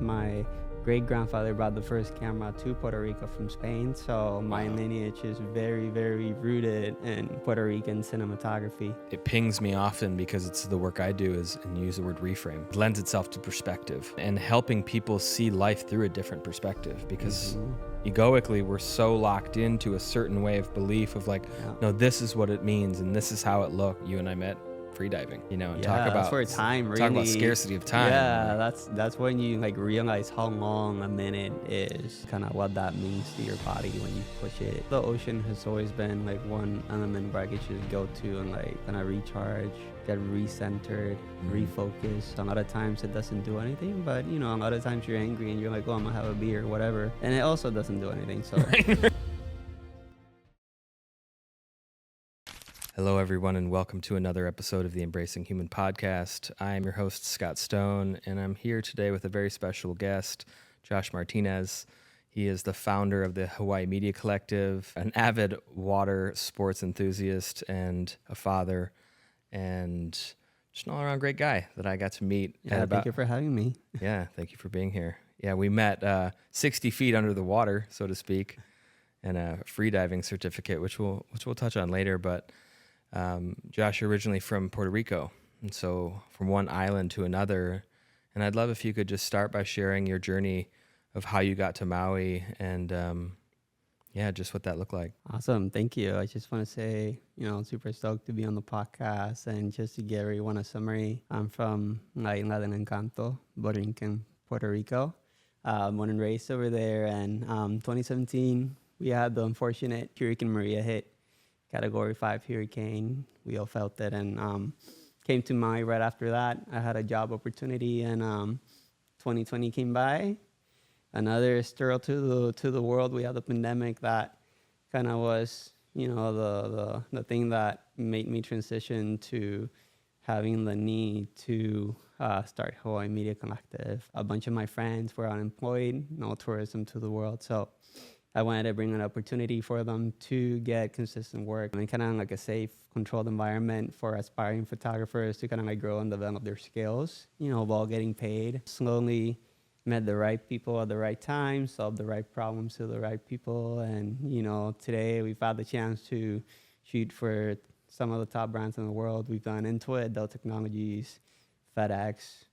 my great-grandfather brought the first camera to Puerto Rico from Spain, so my lineage is very, very rooted in Puerto Rican cinematography. It pings me often because it's the work I do is, and you use the word reframe, it lends itself to perspective and helping people see life through a different perspective because egoically we're so locked into a certain way of belief of like, no, this is what it means and this is how it looked. You and I met freediving, and talk about that's where time really, talk about scarcity of time. Yeah, that's when you like realize how long a minute is, kind of what that means to your body when you push it. The ocean has always been like one element where I could just go to and like kind of recharge, get recentered, refocus. A lot of times it doesn't do anything, but a lot of times you're angry and you're like, oh, I'm gonna have a beer or whatever, and it also doesn't do anything. So Hello, everyone, and welcome to another episode of the Embracing Human podcast. I'm your host, Scott Stone, and I'm here today with a very special guest, Josh Martinez. He is the founder of the Hawaii Media Collective, an avid water sports enthusiast, and a father, and just an all-around great guy that I got to meet. Thank you for having me. Yeah, thank you for being here. Yeah, we met 60 feet under the water, so to speak, and a freediving certificate, which we'll touch on later, but Josh, you're originally from Puerto Rico, and so from one island to another, and I'd love if you could just start by sharing your journey of how you got to Maui and, just what that looked like. Awesome. Thank you. I just want to say, super stoked to be on the podcast, and just to give everyone a summary, I'm from La Isla del Encanto, Borinquen, Puerto Rico. Born and raised over there, and 2017, we had the unfortunate Hurricane Maria hit. Category 5 hurricane. We all felt it, and came to Maui right after that. I had a job opportunity, and 2020 came by. Another stir to the world. We had the pandemic that kind of was, the thing that made me transition to having the need to start Hawaii Media Collective. A bunch of my friends were unemployed, no tourism to the world, so I wanted to bring an opportunity for them to get consistent work and kind of like a safe, controlled environment for aspiring photographers to kind of like grow and develop their skills, while getting paid. Slowly met the right people at the right time, solved the right problems to the right people. And, today we've had the chance to shoot for some of the top brands in the world. We've done Intuit, Dell Technologies, FedEx,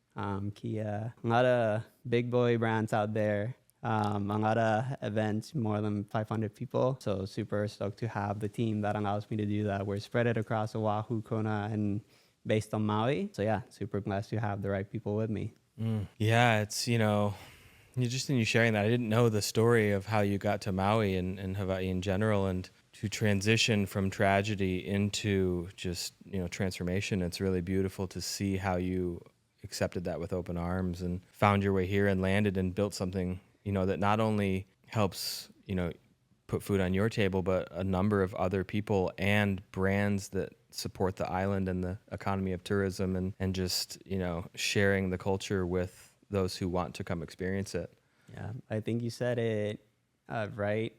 Kia, a lot of big boy brands out there. A lot of events, more than 500 people. So super stoked to have the team that allows me to do that. We're spread it across Oahu, Kona, and based on Maui. So yeah, super blessed to have the right people with me. Yeah, it's, you sharing that, I didn't know the story of how you got to Maui and Hawaii in general, and to transition from tragedy into just, transformation. It's really beautiful to see how you accepted that with open arms and found your way here and landed and built something that not only helps, put food on your table, but a number of other people and brands that support the island and the economy of tourism and just, sharing the culture with those who want to come experience it. Yeah, I think you said it right.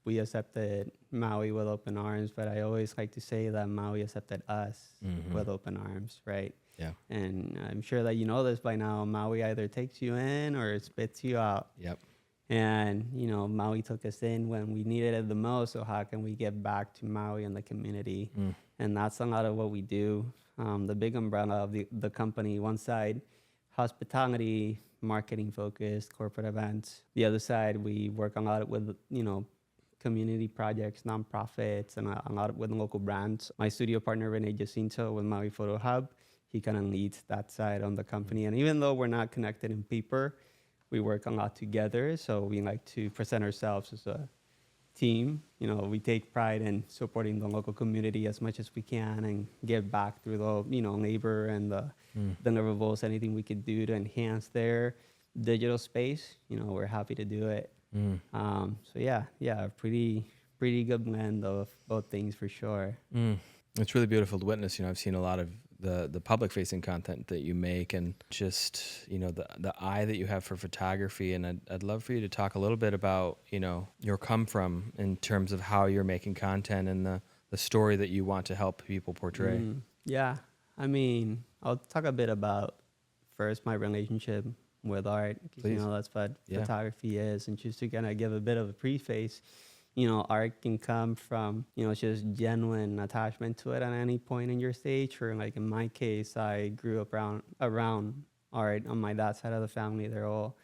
We accepted Maui with open arms, but I always like to say that Maui accepted us with open arms, right? Yeah. And I'm sure that you know this by now. Maui either takes you in or it spits you out. Yep. And, Maui took us in when we needed it the most. So how can we get back to Maui and the community? And that's a lot of what we do. The big umbrella of the company, one side, hospitality, marketing focused, corporate events. The other side, we work a lot with, community projects, nonprofits, and a lot with local brands. My studio partner, Rene Jacinto, with Maui Photo Hub, he kind of leads that side on the company. And even though we're not connected in paper, we work a lot together. So we like to present ourselves as a team. We take pride in supporting the local community as much as we can and give back through the, labor and the deliverables, anything we could do to enhance their digital space. We're happy to do it. Pretty good blend of both things for sure. It's really beautiful to witness. I've seen a lot of the public facing content that you make and just, the eye that you have for photography. And I'd love for you to talk a little bit about, your come from in terms of how you're making content and the story that you want to help people portray. Yeah. I mean, I'll talk a bit about first my relationship with art, because Please. that's what Yeah. photography is. And just to kind of give a bit of a preface, art can come from, just genuine attachment to it at any point in your stage. Or like in my case, I grew up around art. On my dad's side of the family, they're all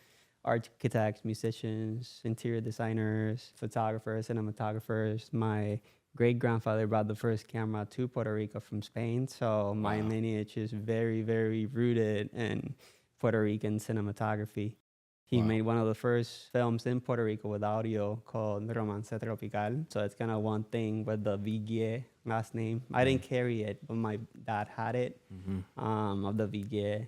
architects, musicians, interior designers, photographers, cinematographers. My great grandfather brought the first camera to Puerto Rico from Spain. So my Wow. lineage is very, very rooted in Puerto Rican cinematography. He Wow. made one of the first films in Puerto Rico with audio called Romance Tropical. So it's kind of one thing with the Vigue last name. I didn't carry it, but my dad had it, of the Vigue,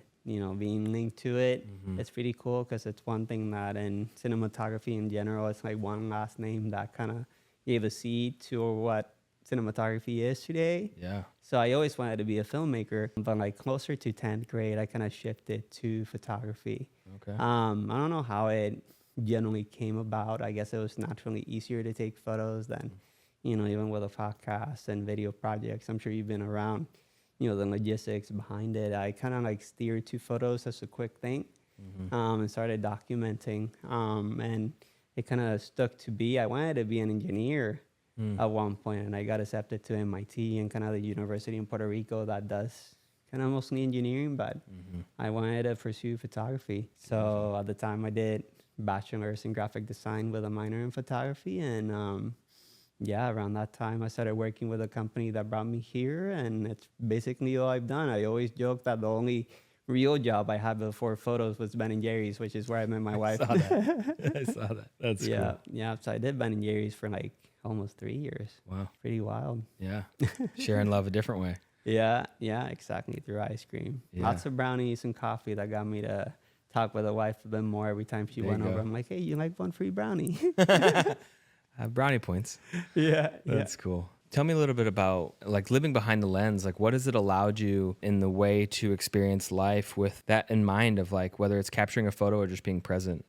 being linked to it. It's pretty cool because it's one thing that in cinematography in general, it's like one last name that kind of gave a seed to what cinematography is today. Yeah. So I always wanted to be a filmmaker, but like closer to 10th grade, I kind of shifted to photography. Okay. I don't know how it generally came about. I guess it was naturally easier to take photos than, even with a podcast and video projects. I'm sure you've been around, the logistics behind it. I kind of like steered to photos as a quick thing, and started documenting. And it kind of stuck to be. I wanted to be an engineer at one point, and I got accepted to MIT and kind of the university in Puerto Rico that does kind of mostly engineering, but I wanted to pursue photography. So at the time I did bachelor's in graphic design with a minor in photography. And around that time I started working with a company that brought me here, and it's basically all I've done. I always joke that the only real job I had before photos was Ben & Jerry's, which is where I met my wife. Saw that. I saw that. That's Yeah, cool. yeah. So I did Ben & Jerry's for like almost 3 years. Wow. Pretty wild. Yeah. Sharing love a different way. Yeah, exactly. Through ice cream. Yeah. Lots of brownies and coffee that got me to talk with the wife a bit more every time she There went you over. go. I'm like, hey, you like one free brownie? Brownie points. Yeah. That's cool. Tell me a little bit about like living behind the lens. Like, what has it allowed you in the way to experience life with that in mind of like whether it's capturing a photo or just being present?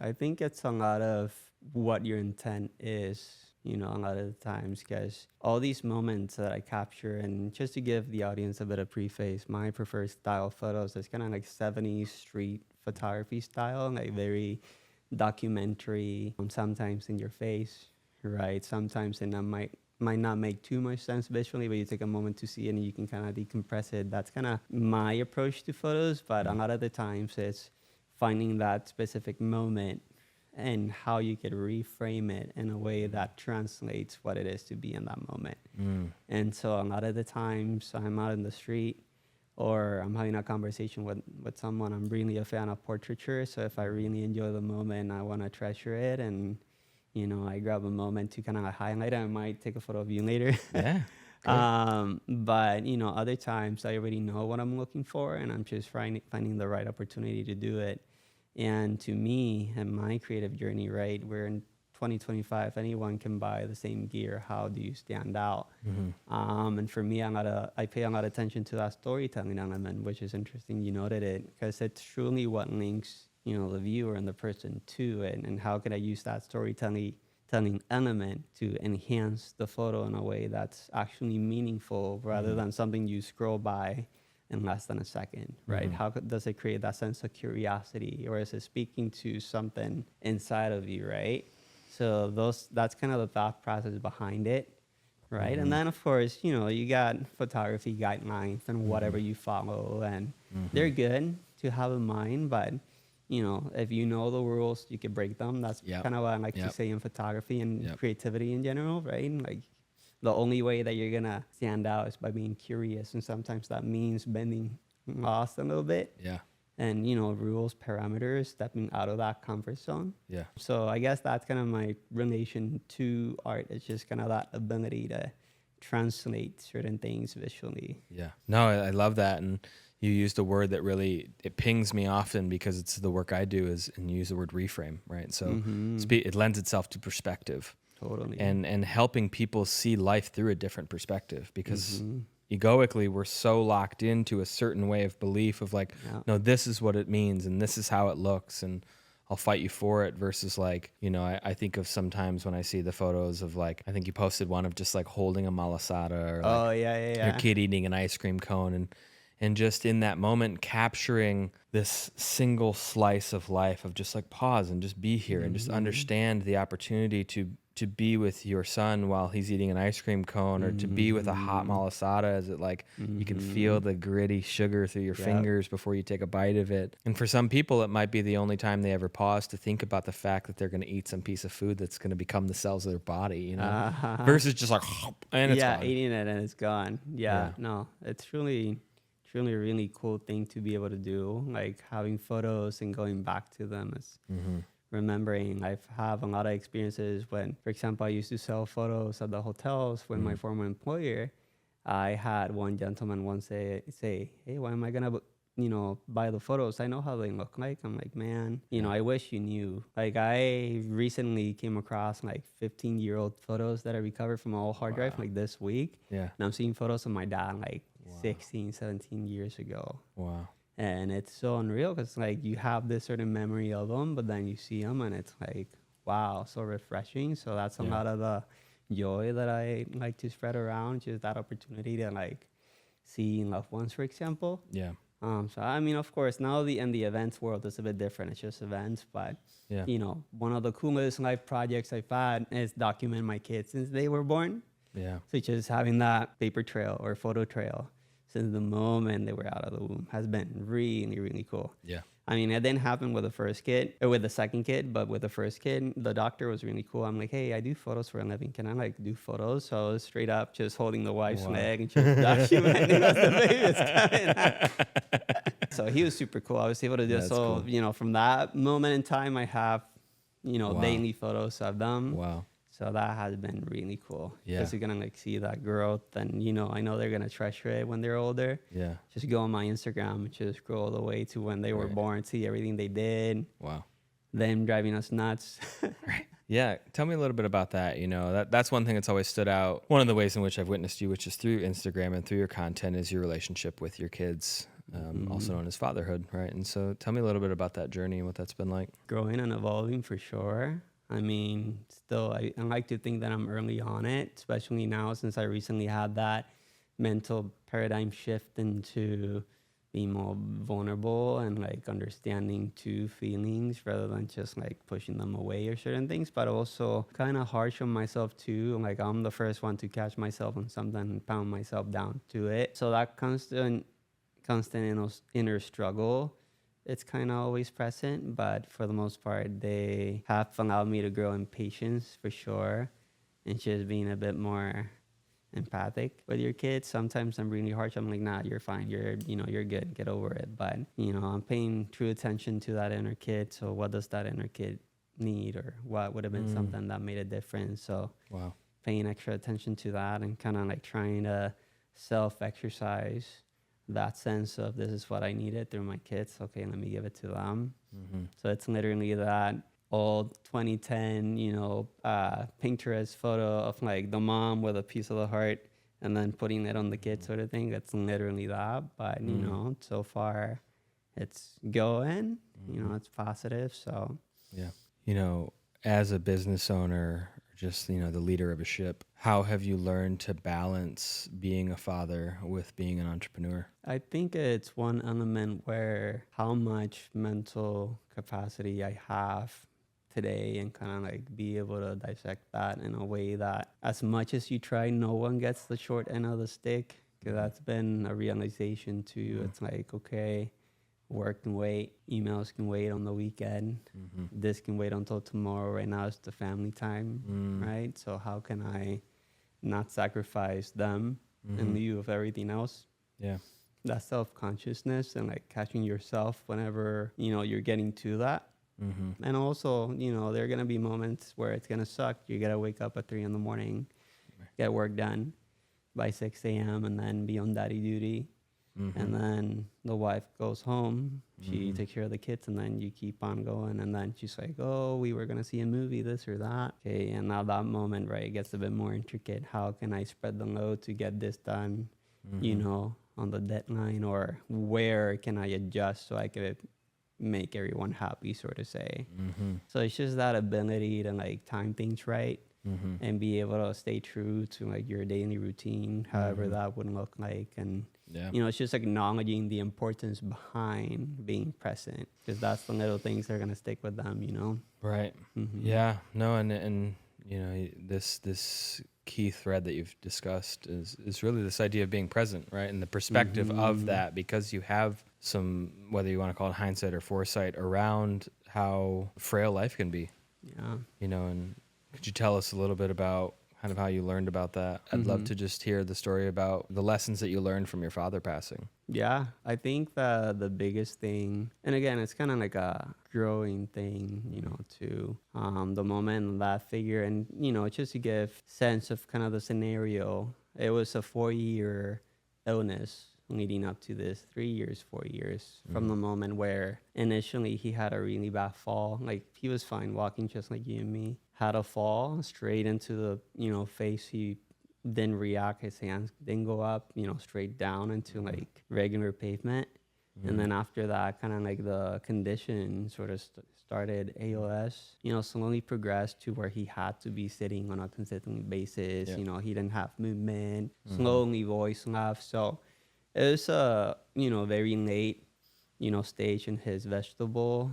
I think it's a lot of what your intent is, a lot of the times, because all these moments that I capture, and just to give the audience a bit of preface, my preferred style of photos is kind of like 70s street photography style, like very documentary, sometimes in your face, right? Sometimes it might not make too much sense visually, but you take a moment to see it and you can kind of decompress it. That's kind of my approach to photos, but a lot of the times it's finding that specific moment and how you could reframe it in a way that translates what it is to be in that moment. And so a lot of the times I'm out in the street or I'm having a conversation with someone. I'm really a fan of portraiture. So if I really enjoy the moment, I want to treasure it. And, I grab a moment to kind of highlight it. I might take a photo of you later. Yeah. But, other times I already know what I'm looking for, and I'm just finding the right opportunity to do it. And to me and my creative journey, right, we're in 2025, anyone can buy the same gear. How do you stand out? And for me, I pay a lot of attention to that storytelling element, which is interesting. You noted it, because it's truly what links, the viewer and the person to it. And how can I use that storytelling element to enhance the photo in a way that's actually meaningful rather than something you scroll by in less than a second, right? How does it create that sense of curiosity, or is it speaking to something inside of you, right? So that's kind of the thought process behind it, right? And then of course, you got photography guidelines and whatever you follow, and they're good to have in mind, but if you know the rules, you can break them. That's kind of what I like to say in photography and creativity in general, right? Like, the only way that you're gonna stand out is by being curious, and sometimes that means bending laws a little bit. Yeah. And rules, parameters, stepping out of that comfort zone. Yeah. So I guess that's kind of my relation to art. It's just kind of that ability to translate certain things visually. Yeah. No, I love that. And you used a word that really, it pings me often because it's the work I do and you use the word reframe, right? So it lends itself to perspective. Totally. And helping people see life through a different perspective, because egoically we're so locked into a certain way of belief of like, no, this is what it means and this is how it looks and I'll fight you for it, versus like, I think of sometimes when I see the photos of like, I think you posted one of just like holding a malasada or like your your kid eating an ice cream cone, and and just in that moment capturing this single slice of life of just like pause and just be here and just understand the opportunity to be with your son while he's eating an ice cream cone, or to be with a hot malasada as it like you can feel the gritty sugar through your fingers before you take a bite of it. And for some people it might be the only time they ever pause to think about the fact that they're going to eat some piece of food that's going to become the cells of their body, you know, versus just like and it's gone. Eating it and it's gone. No, it's really a really cool thing to be able to do, like having photos and going back to them is remembering. I have a lot of experiences when, for example, I used to sell photos at the hotels with my former employer. I had one gentleman once say, hey, why am I gonna buy the photos? I know how they look like. I'm like, man, I wish you knew. Like, I recently came across like 15-year-old photos that I recovered from an old hard drive like this week. Yeah. And I'm seeing photos of my dad like 16, 17 years ago. Wow. And it's so unreal because like you have this certain memory of them, but then you see them and it's like, wow, so refreshing. So that's a lot of the joy that I like to spread around, just that opportunity to like see loved ones, for example. Yeah. So I mean, of course, now the events world is a bit different. It's just events, but one of the coolest life projects I've had is document my kids since they were born. Yeah. So just having that paper trail or photo trail since the moment they were out of the womb has been really, really cool. Yeah. I mean, it didn't happen with the first kid or with the second kid, but with the first kid, the doctor was really cool. I'm like, hey, I do photos for a living. Can I like do photos? So I was straight up just holding the wife's leg and just documenting as the baby was coming out. So he was super cool. I was able to do so, cool. From that moment in time, I have, daily photos of them. Wow. So that has been really cool. Yeah. Because you're going to like see that growth and, I know they're going to treasure it when they're older. Yeah. Just go on my Instagram and just scroll all the way to when they were born, see everything they did. Wow. Them driving us nuts. Right. Yeah. Tell me a little bit about that. That's one thing that's always stood out. One of the ways in which I've witnessed you, which is through Instagram and through your content, is your relationship with your kids, also known as fatherhood. Right. And so tell me a little bit about that journey and what that's been like. Growing and evolving for sure. I mean, still, I like to think that I'm early on it, especially now since I recently had that mental paradigm shift into being more vulnerable and like understanding two feelings rather than just like pushing them away or certain things, but also kind of harsh on myself too. Like I'm the first one to catch myself on something and pound myself down to it. So that constant inner struggle, it's kind of always present, but for the most part, they have allowed me to grow in patience for sure, and just being a bit more empathic with your kids. Sometimes I'm really harsh. I'm like, nah, you're fine. You're good. Get over it. But, I'm paying true attention to that inner kid. So what does that inner kid need, or what would have been something that made a difference? So paying extra attention to that and kind of like trying to self-exercise that sense of this is what I needed through my kids. Okay, let me give it to them. So it's literally that old 2010, Pinterest photo of like the mom with a piece of the heart and then putting it on the kid sort of thing. That's literally that. But, so far it's going, it's positive. So, as a business owner, just, the leader of a ship, how have you learned to balance being a father with being an entrepreneur? I think it's one element where how much mental capacity I have today and kind of like be able to dissect that in a way that as much as you try, no one gets the short end of the stick. Because that's been a realization too. It's like, okay, work can wait, emails can wait on the weekend, this can wait until tomorrow. Right now it's the family time, right? So how can I not sacrifice them in lieu of everything else? Yeah. That self-consciousness and like catching yourself whenever, you're getting to that. And also, there are going to be moments where it's going to suck. You got to wake up at 3 a.m, get work done by 6 a.m. and then be on daddy duty. And then the wife goes home, she takes care of the kids, and then you keep on going. And then she's like, oh, we were going to see a movie, this or that. Okay, and now that moment, right, it gets a bit more intricate. How can I spread the load to get this done, on the deadline? Or where can I adjust so I could make everyone happy, sort of say. So it's just that ability to like time things right and be able to stay true to like your daily routine, however that would look like. And Yeah. It's just acknowledging the importance behind being present, because that's the little things that are going to stick with them. Right. Yeah. No, and this key thread that you've discussed is really this idea of being present, right? And the perspective of that, because you have some, whether you want to call it hindsight or foresight, around how frail life can be. Yeah. And could you tell us a little bit about kind of how you learned about that? I'd love to just hear the story about the lessons that you learned from your father passing. Yeah, I think the biggest thing, and again, it's kind of like a growing thing, to the moment that figure, and just to give sense of kind of the scenario. It was a 4-year illness leading up to this, 4 years from the moment where initially he had a really bad fall. Like, he was fine walking just like you and me. Had a fall straight into the face. He didn't react. His hands didn't go up, straight down into like regular pavement. And then after that, kind of like the condition sort of started. ALS, slowly progressed to where he had to be sitting on a consistent basis. Yeah. He didn't have movement, slowly voice left. So it was a, very late, stage in his vegetable,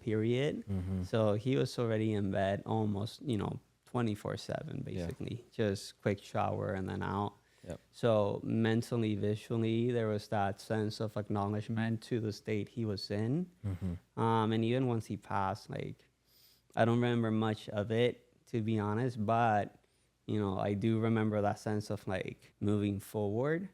period. So he was already in bed almost, 24/7, basically. Just quick shower and then out. Yep. So mentally, visually, there was that sense of acknowledgement to the state he was in. And even once he passed, like, I don't remember much of it, to be honest, but, I do remember that sense of like moving forward.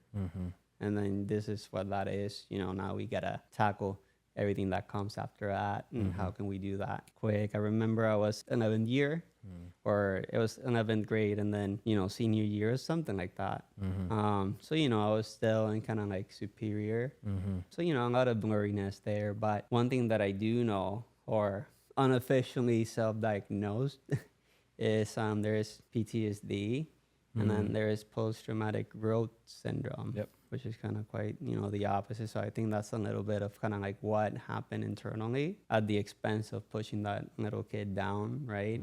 And then this is what that is. Now we got to tackle everything that comes after that. And how can we do that quick? I remember I was 11th year, or it was 11th grade, and then, senior year or something like that. So, I was still in kind of like superior. So, a lot of blurriness there. But one thing that I do know, or unofficially self-diagnosed, is there's PTSD, and then there's post-traumatic growth syndrome. Yep. Which is kind of quite, the opposite. So I think that's a little bit of kind of like what happened internally at the expense of pushing that little kid down, right?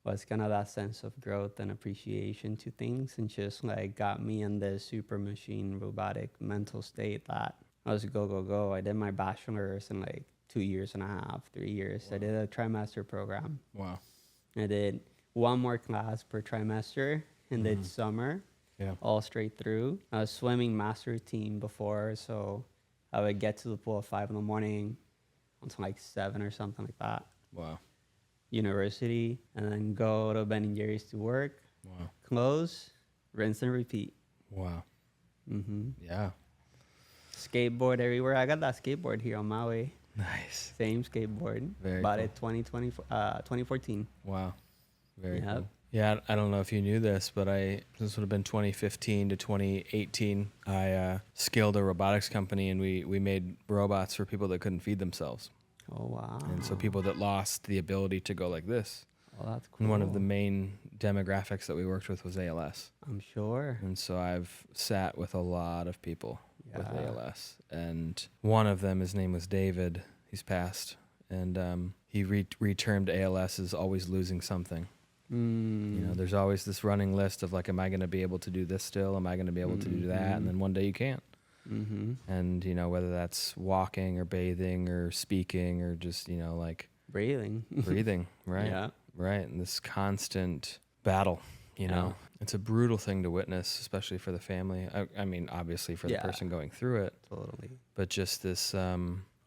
Was kind of that sense of growth and appreciation to things, and just like got me in this super machine robotic mental state that I was go, go, go. I did my bachelor's in like 2.5 years, 3 years. Wow. I did a trimester program. Wow. I did one more class per trimester, and did summer. Yeah. All straight through. I was swimming master team before, so I would get to the pool at 5 a.m. until like 7 or something like that. Wow. University, and then go to Ben and Jerry's to work. Wow. Close, rinse and repeat. Wow. Yeah. Skateboard everywhere. I got that skateboard here on Maui. Nice. Same skateboard. Very Bought cool. it 2014. Wow. Very Yep. cool. Yeah, I don't know if you knew this, but this would have been 2015 to 2018. I scaled a robotics company, and we made robots for people that couldn't feed themselves. Oh, wow. And so people that lost the ability to go like this. Oh, that's cool. And one of the main demographics that we worked with was ALS. I'm sure. And so I've sat with a lot of people with Yeah. ALS. And one of them, his name was David. He's passed. And he retermed ALS as always losing something. There's always this running list of like, am I going to be able to do this still? Am I going to be able to do that? And then one day you can't. And, whether that's walking or bathing or speaking or just, like breathing, right? Yeah. Right. And this constant battle, Yeah. It's a brutal thing to witness, especially for the family. I mean, obviously for the person going through it. Totally. But just this,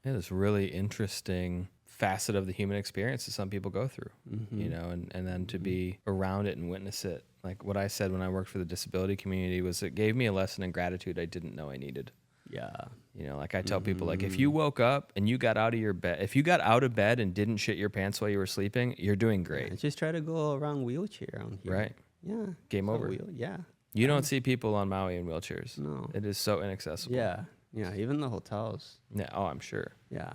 this really interesting facet of the human experience that some people go through, and then to be around it and witness it. Like what I said when I worked for the disability community was it gave me a lesson in gratitude I didn't know I needed. Yeah. Like I tell people, like if you woke up and you got out of your bed, if you got out of bed and didn't shit your pants while you were sleeping, you're doing great. Yeah, just try to go around wheelchair on here. Right. Yeah. Game over. Yeah. You don't see people on Maui in wheelchairs. No. It is so inaccessible. Yeah. Yeah. Even the hotels. Yeah. Oh, I'm sure. Yeah.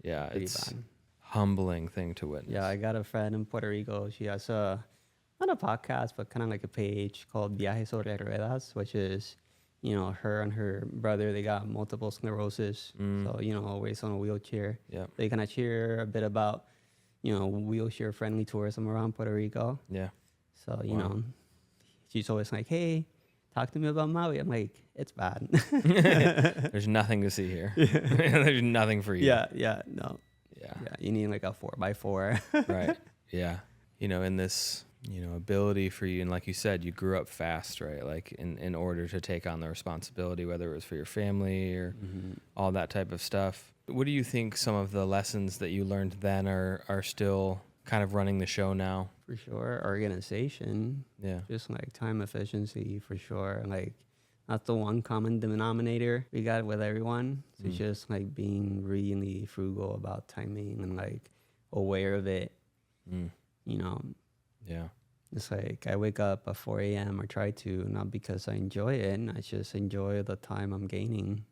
Yeah. Pretty It's bad. humbling thing to witness. Yeah. I got a friend in Puerto Rico. She has not a podcast, but kind of like a page called Viajes sobre Ruedas, which is, her and her brother, they got multiple sclerosis. So, always on a wheelchair. Yeah. They kind of share a bit about, wheelchair friendly tourism around Puerto Rico. Yeah. So, Wow. she's always like, hey, talk to me about Maui. I'm like, it's bad. There's nothing to see here. There's nothing for you. No. Yeah. Yeah, you need like a 4x4. Right. Yeah. In this, ability for you, and like you said, you grew up fast, right? Like in order to take on the responsibility, whether it was for your family or all that type of stuff. What do you think some of the lessons that you learned then are still kind of running the show now? For sure. Organization. Yeah. Just like time efficiency, for sure. Like, that's the one common denominator we got with everyone. So just like being really frugal about timing and like aware of it. Yeah. It's like I wake up at 4 a.m. or try to, not because I enjoy it. I just enjoy the time I'm gaining.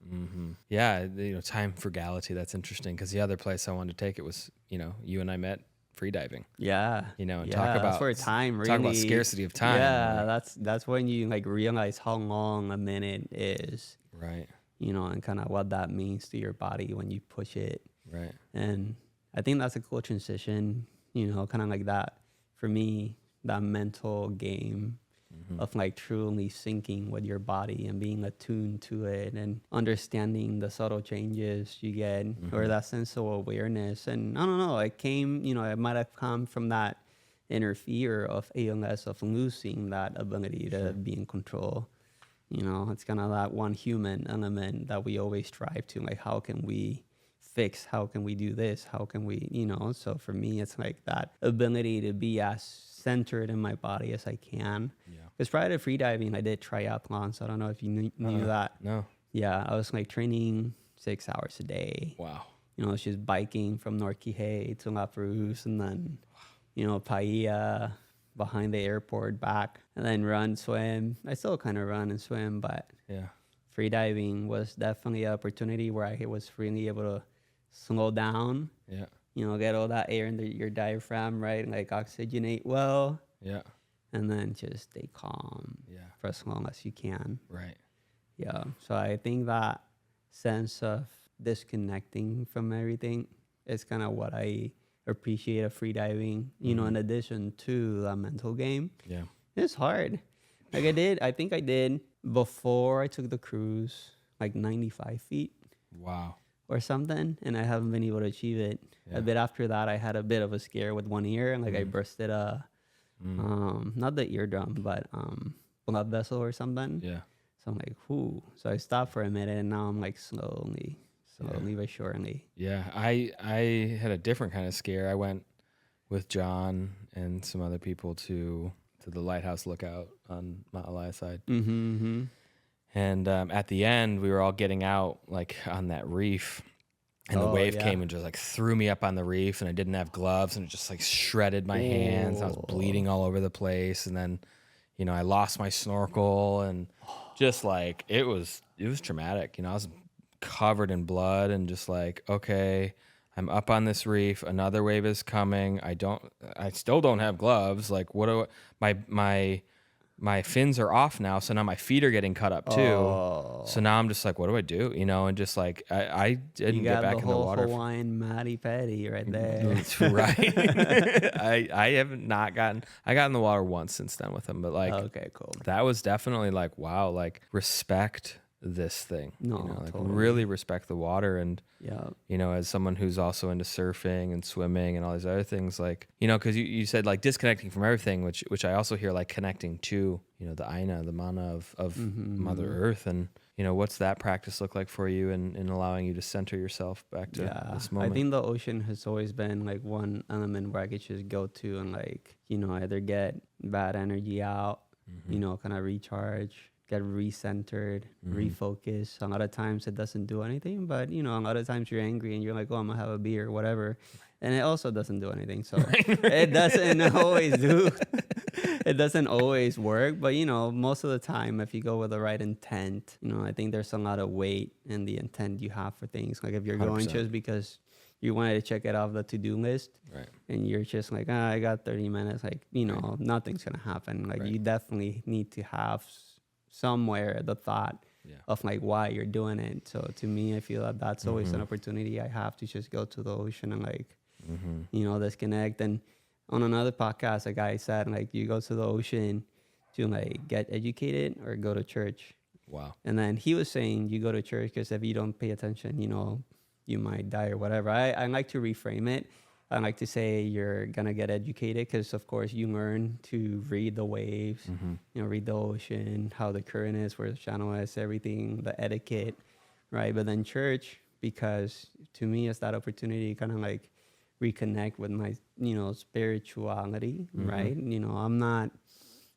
Yeah. Time frugality. That's interesting, because the other place I wanted to take it was, you and I met freediving. Yeah. And yeah, talk about that's where time really. Talk about scarcity of time. Yeah, right? that's when you like realize how long a minute is. Right. And kind of what that means to your body when you push it. Right. And I think that's a cool transition, kind of like that. For me, that mental game of like truly syncing with your body and being attuned to it and understanding the subtle changes you get or that sense of awareness. And I don't know, it came, it might have come from that inner fear of ALS, of losing that ability to be in control. It's kind of that one human element that we always strive to, like, how can we fix, how can we do this, how can we, so for me it's like that ability to be as centered in my body as I can. Because prior to freediving I did triathlon, so I don't know if you knew that. No. Yeah, I was like training 6 hours a day. Wow. It's just biking from North Kihei to La Perouse, and then Paia behind the airport back, and then run, swim. I still kind of run and swim, but freediving was definitely an opportunity where I was really able to slow down. Yeah. Get all that air in your diaphragm, right? Like oxygenate well. Yeah. And then just stay calm for as long as you can. Right. Yeah. So I think that sense of disconnecting from everything is kind of what I appreciate of freediving, in addition to the mental game. Yeah. It's hard. Like I think I did before I took the cruise, like 95 feet. Wow. Or something, and I haven't been able to achieve it. A bit after that, I had a bit of a scare with one ear, and like I bursted not the eardrum, but blood vessel or something. Yeah. So I'm like, whoo. So I stopped for a minute, and now I'm like slowly but surely. Yeah. I had a different kind of scare. I went with John and some other people to the lighthouse lookout on Ma'alai side. And at the end, we were all getting out like on that reef, and the wave came and just like threw me up on the reef, and I didn't have gloves, and it just like shredded my hands. I was bleeding all over the place, and then, I lost my snorkel, and just like it was traumatic. I was covered in blood, and just like, okay, I'm up on this reef. Another wave is coming. I still don't have gloves. Like, what do my fins are off now, so now my feet are getting cut up too. So now I'm just like, what do I do? And just like I didn't get back in the water. You got the whole Hawaiian Matty Petty right there. That's right. I haven't not gotten. I got in the water once since then with him, but like, okay, cool. That was definitely like, wow, like respect this thing. Like totally. really respect the water. And yeah, as someone who's also into surfing and swimming and all these other things, like, because you said like disconnecting from everything, which I also hear like connecting to, the Aina, the mana of Mother Earth. And, what's that practice look like for you in allowing you to center yourself back to this moment? I think the ocean has always been like one element where I could just go to and like, either get bad energy out, kind of recharge, get recentered, refocus. A lot of times it doesn't do anything, but a lot of times you're angry and you're like, oh, I'm gonna have a beer or whatever, and it also doesn't do anything. So it doesn't always do. It doesn't always work, but most of the time, if you go with the right intent, I think there's a lot of weight in the intent you have for things. Like if you're 100%. Going just because you wanted to check it off the to-do list, right, and you're just like, I got 30 minutes, like, right. Nothing's gonna happen. Like, right. You definitely need to have somewhere the thought of like why you're doing it. So to me, I feel that that's always an opportunity I have to just go to the ocean and like, disconnect. And on another podcast, a guy said like, you go to the ocean to like get educated or go to church. Wow. And then he was saying you go to church because if you don't pay attention, you might die or whatever. I like to reframe it. I like to say you're going to get educated because, of course, you learn to read the waves, read the ocean, how the current is, where the channel is, everything, the etiquette, right? But then church, because to me, it's that opportunity to kind of like reconnect with my, spirituality, right? I'm not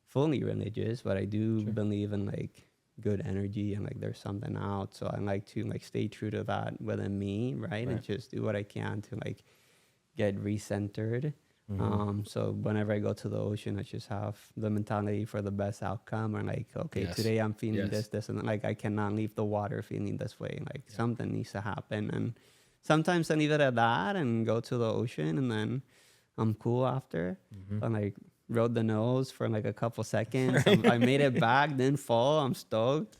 fully religious, but I do believe in like good energy and like there's something out. So I like to like stay true to that within me, right? And just do what I can to like get recentered. So whenever I go to the ocean, I just have the mentality for the best outcome, or like, okay, today I'm feeling this, and like I cannot leave the water feeling this way. Like something needs to happen, and sometimes I leave it at that and go to the ocean, and then I'm cool after. I'm like rode the nose for like a couple seconds. I made it back, didn't fall. I'm stoked.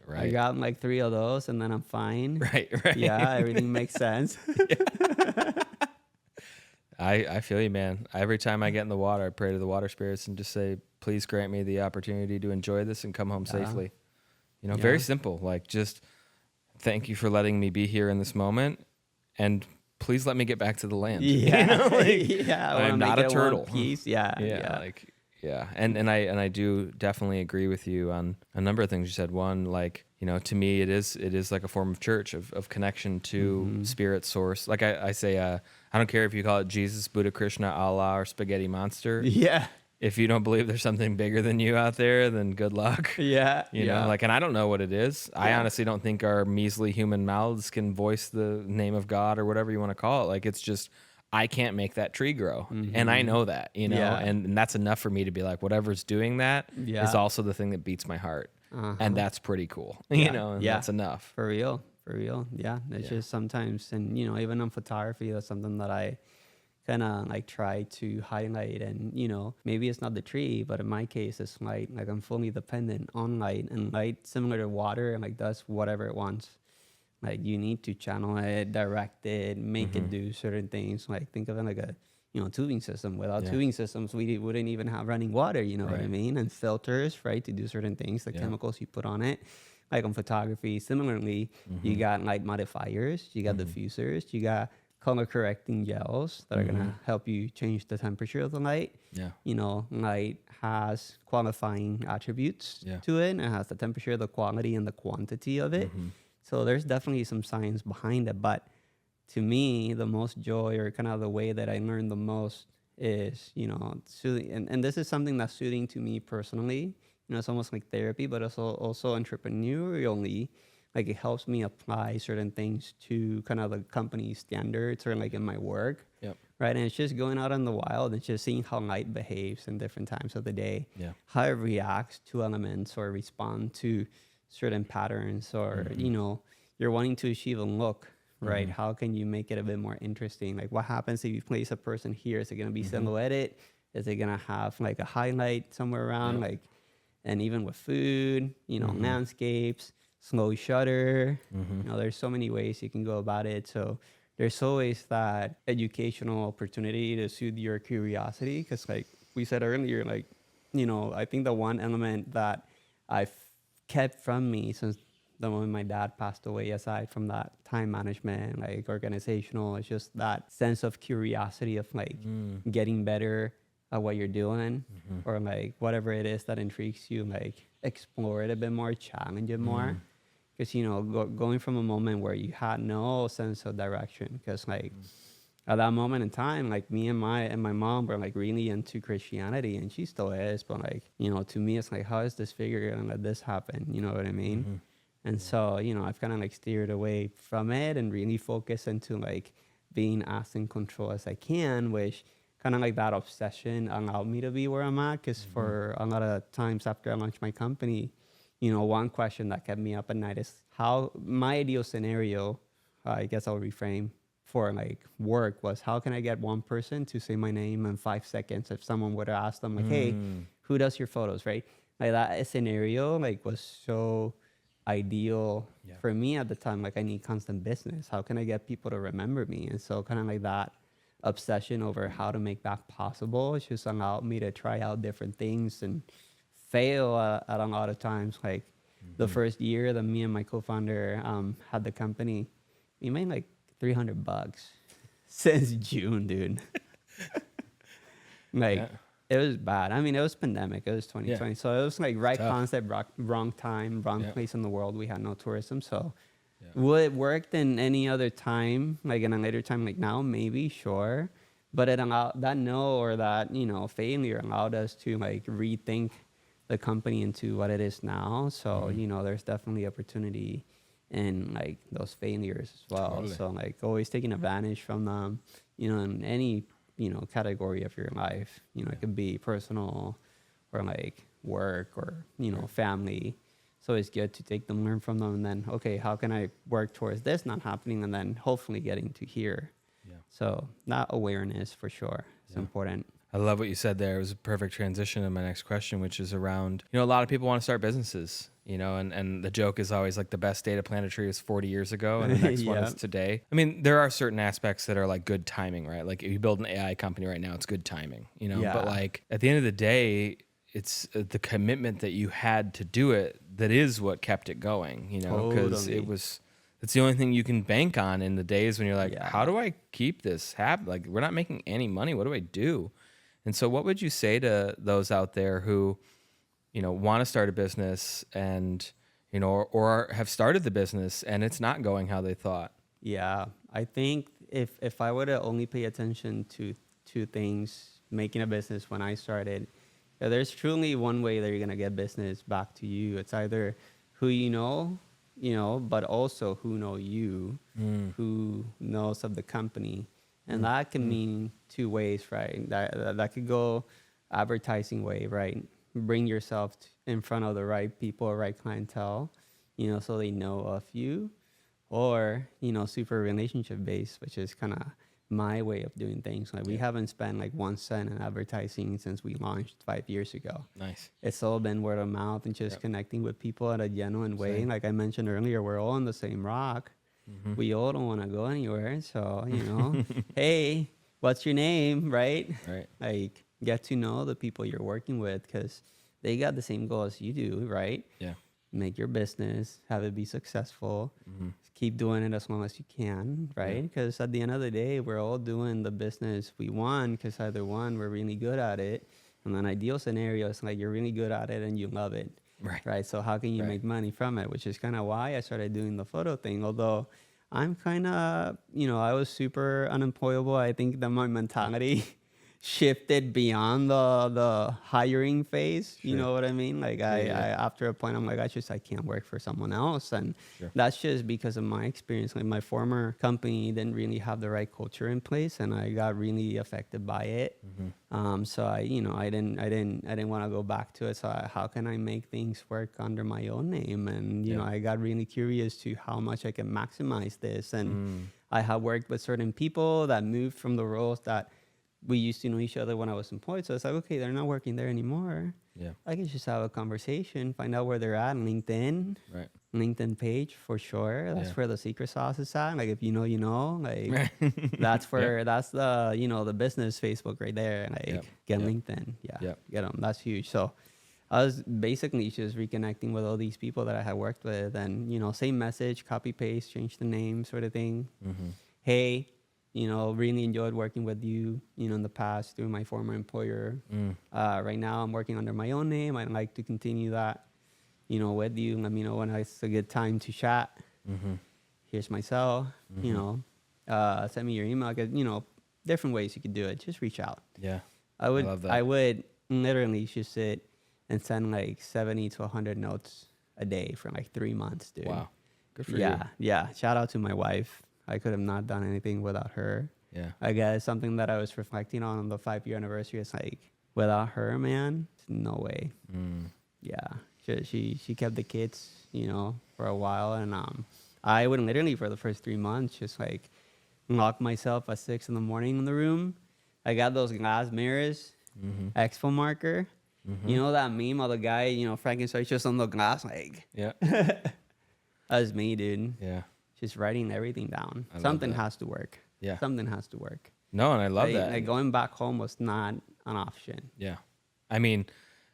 I got like 3 of those, and then I'm fine. Right. Yeah, everything makes sense. I feel you, man. Every time I get in the water, I pray to the water spirits and just say, please grant me the opportunity to enjoy this and come home safely. Very simple. Like, just thank you for letting me be here in this moment, and please let me get back to the land. Yeah. I'm not a turtle. Piece. And I do definitely agree with you on a number of things you said. One, like, to me, it is like a form of church, of connection to spirit source. Like I say, I don't care if you call it Jesus, Buddha, Krishna, Allah, or Spaghetti Monster. Yeah. If you don't believe there's something bigger than you out there, then good luck. Yeah. Like, and I don't know what it is. I honestly don't think our measly human mouths can voice the name of God or whatever you want to call it. Like, it's just, I can't make that tree grow. And I know that, and that's enough for me to be like, whatever's doing that is also the thing that beats my heart. And that's pretty cool, and that's enough. For real. Yeah. It's just sometimes, and, even on photography, that's something that I kind of like try to highlight. And, maybe it's not the tree, but in my case, it's light. Like, I'm fully dependent on light, and light, similar to water, and like does whatever it wants. Like, you need to channel it, direct it, make it do certain things. Like, think of it like a, tubing system. Without tubing systems, we wouldn't even have running water, what I mean? And filters, right, to do certain things, the chemicals you put on it. Like on photography, similarly, you got light modifiers, you got diffusers, you got color correcting gels that are going to help you change the temperature of the light. Yeah. Light has qualifying attributes to it. It has the temperature, the quality, and the quantity of it. So there's definitely some science behind it. But to me, the most joy, or kind of the way that I learn the most, is, soothing. And this is something that's soothing to me personally. It's almost like therapy, but also entrepreneurially. Like, it helps me apply certain things to kind of the company standards, or like in my work. Right. And it's just going out in the wild and just seeing how light behaves in different times of the day. How it reacts to elements or respond to certain patterns, or, you're wanting to achieve a look, right? How can you make it a bit more interesting? Like, what happens if you place a person here? Is it going to be silhouetted? Is it going to have like a highlight somewhere around? Like, and even with food, landscapes, slow shutter, there's so many ways you can go about it. So there's always that educational opportunity to soothe your curiosity. Cause like we said earlier, like, I think the one element that I've kept from me since the moment my dad passed away, aside from that time management, like organizational, it's just that sense of curiosity of like getting better at what you're doing, or like whatever it is that intrigues you, like explore it a bit more, challenge it more. Because, going from a moment where you had no sense of direction, because like at that moment in time, like me and my mom were like really into Christianity, and she still is, but like, to me, it's like, how is this figure gonna let this happen? You know what I mean? And so, I've kind of like steered away from it and really focused into like being as in control as I can, which kind of like that obsession allowed me to be where I'm at. Because for a lot of times after I launched my company, one question that kept me up at night is how my ideal scenario, I guess I'll reframe, for like work was, how can I get one person to say my name in 5 seconds if someone would have asked them like, hey, who does your photos, right? Like that scenario like was so ideal for me at the time. Like, I need constant business. How can I get people to remember me? And so kind of like that obsession over how to make that possible, it's just allowed me to try out different things and fail at a lot of times. Like the first year that me and my co-founder had the company, we made like $300 since June, dude. Like Yeah. it was bad. I mean, it was pandemic. It was Yeah. 2020, so it was like right Tough. concept, wrong time, wrong Yeah. place in the world. We had no tourism, so Yeah. would it worked in any other time, like in a later time, like now, maybe, sure. But it allowed that no or that, failure allowed us to like rethink the company into what it is now. So, there's definitely opportunity in like those failures as well. Totally. So like always taking advantage from them, in any, category of your life. It could be personal or like work or, family. So it's good to take them, learn from them, and then, okay, how can I work towards this not happening, and then hopefully getting to here. Yeah. So that awareness for sure is important. I love what you said there. It was a perfect transition to my next question, which is around, a lot of people want to start businesses, and the joke is always like the best day to plant a tree was 40 years ago and the next one is today. I mean, there are certain aspects that are like good timing, right? Like if you build an AI company right now, it's good timing, but like at the end of the day, it's the commitment that you had to do it that is what kept it going, because Totally. it's the only thing you can bank on in the days when you're like, Yeah. how do I keep this happen? Like we're not making any money. What do I do? And so what would you say to those out there who, want to start a business and, or have started the business and it's not going how they thought? Yeah, I think if I were to only pay attention to two things making a business when I started, there's truly one way that you're gonna get business back to you. It's either who but also who know you, who knows of the company, and that can mean two ways, right? That could go advertising way, right? Bring yourself in front of the right people, right clientele, so they know of you, or super relationship based, which is kind of my way of doing things. Like we haven't spent like 1 cent in advertising since we launched 5 years ago. Nice. It's all been word of mouth and just connecting with people in a genuine way. Like I mentioned earlier, we're all on the same rock. We all don't want to go anywhere. So, hey, what's your name? Right? Right. Like get to know the people you're working with because they got the same goal as you do, right? Yeah. Make your business, have it be successful, keep doing it as long as you can, right? Because at the end of the day, we're all doing the business we want because either one, we're really good at it. And then ideal scenario is like you're really good at it and you love it. Right. So how can you make money from it? Which is kind of why I started doing the photo thing. Although I'm kind of, I was super unemployable. I think that my mentality shifted beyond the hiring phase. You know what I mean? Like I after a point, I'm like, I can't work for someone else. And that's just because of my experience. Like my former company didn't really have the right culture in place and I got really affected by it. So I didn't want to go back to it. So how can I make things work under my own name? And, I got really curious to how much I can maximize this. And I have worked with certain people that moved from the roles that we used to know each other when I was employed. So it's like, okay, they're not working there anymore. Yeah. I can just have a conversation, find out where they're at on LinkedIn. Right. LinkedIn page for sure. That's where the secret sauce is at. Like if you know, like that's where that's the, the business Facebook right there. Like get LinkedIn. Get them. That's huge. So I was basically just reconnecting with all these people that I had worked with and, same message, copy paste, change the name sort of thing. Hey, really enjoyed working with you, in the past through my former employer. Right now I'm working under my own name. I'd like to continue that, with you. Let me know when it's a good time to chat. Here's my cell, send me your email. Different ways you could do it. Just reach out. Yeah. I would love that. I would literally just sit and send like 70 to 100 notes a day for like 3 months, dude. Wow. Good for you. Yeah. Shout out to my wife. I could have not done anything without her. Yeah. I guess something that I was reflecting on the 5-year anniversary is like, without her, man, no way. Yeah. She kept the kids, for a while. And I would literally, for the first 3 months, just like lock myself at 6 in the morning in the room. I got those glass mirrors, expo marker. You know that meme of the guy, Frankenstein just on the glass, like. Yeah. That was me, dude. Yeah. Just writing everything down. I love Something that. has to work. Yeah. Something has to work. No, and I love Like, that. like going back home was not an option. Yeah. I mean,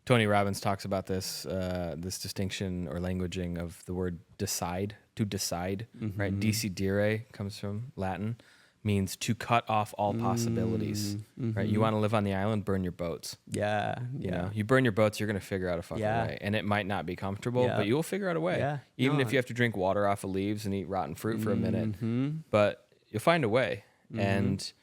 Tony Robbins talks about this this distinction or languaging of the word decide, to decide, right? Decidere comes from Latin, means to cut off all possibilities, right? You want to live on the island, burn your boats. Yeah. You know, you burn your boats, you're going to figure out a fucking way. And it might not be comfortable, but you will figure out a way. Yeah. Even if you have to drink water off of leaves and eat rotten fruit for a minute, but you'll find a way. And,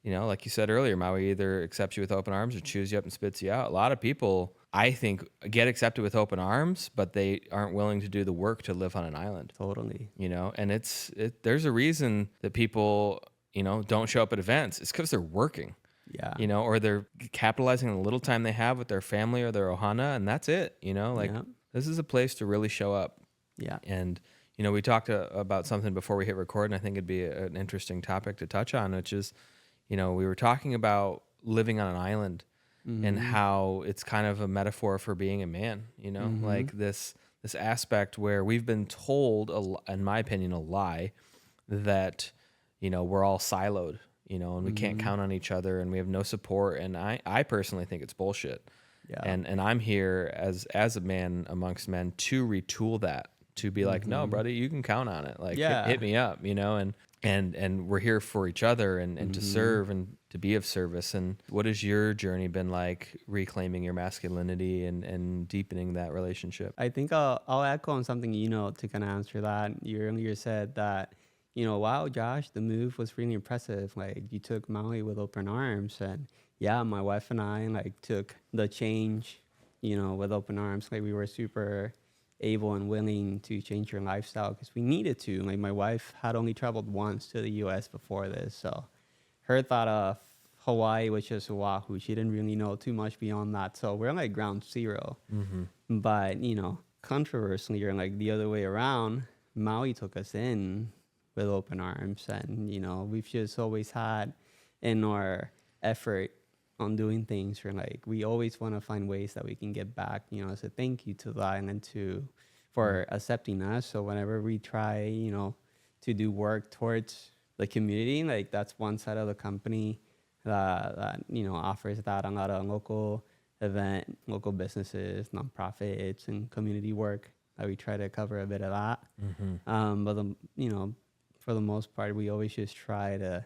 you know, like you said earlier, Maui either accepts you with open arms or chews you up and spits you out. A lot of people, I think, get accepted with open arms, but they aren't willing to do the work to live on an island. Totally. You know, and there's a reason that people, you know, don't show up at events. It's because they're working. Yeah. You know, or they're capitalizing on the little time they have with their family or their ohana, and that's it. You know, like this is a place to really show up. Yeah. And, you know, we talked about something before we hit record, and I think it'd be an interesting topic to touch on, which is, you know, we were talking about living on an island and how it's kind of a metaphor for being a man, you know, like this aspect where we've been told, in my opinion, a lie that, you know, we're all siloed, you know, and we can't count on each other and we have no support. And I personally think it's bullshit. Yeah. And I'm here as a man amongst men to retool that, to be like, no, buddy, you can count on it. Like, hit me up, you know, and we're here for each other and to serve and to be of service. And what has your journey been like, reclaiming your masculinity and deepening that relationship? I think I'll echo on something, you know, to kind of answer that. You earlier said that, you know, wow, Josh, the move was really impressive. Like, you took Maui with open arms. And yeah, my wife and I, like, took the change, you know, with open arms. Like, we were super able and willing to change your lifestyle because we needed to. Like, my wife had only traveled once to the U.S. before this, so her thought of Hawaii was just Oahu. She didn't really know too much beyond that, so we're like ground zero. But, you know, controversially, or like the other way around, Maui took us in with open arms, and, you know, we've just always had in our effort on doing things, or like, we always want to find ways that we can get back, you know, as a thank you to the island for accepting us. So whenever we try, you know, to do work towards the community, like, that's one side of the company that you know, offers that a lot of local businesses, nonprofits, and community work, that we try to cover a bit of that. But you know, for the most part, we always just try to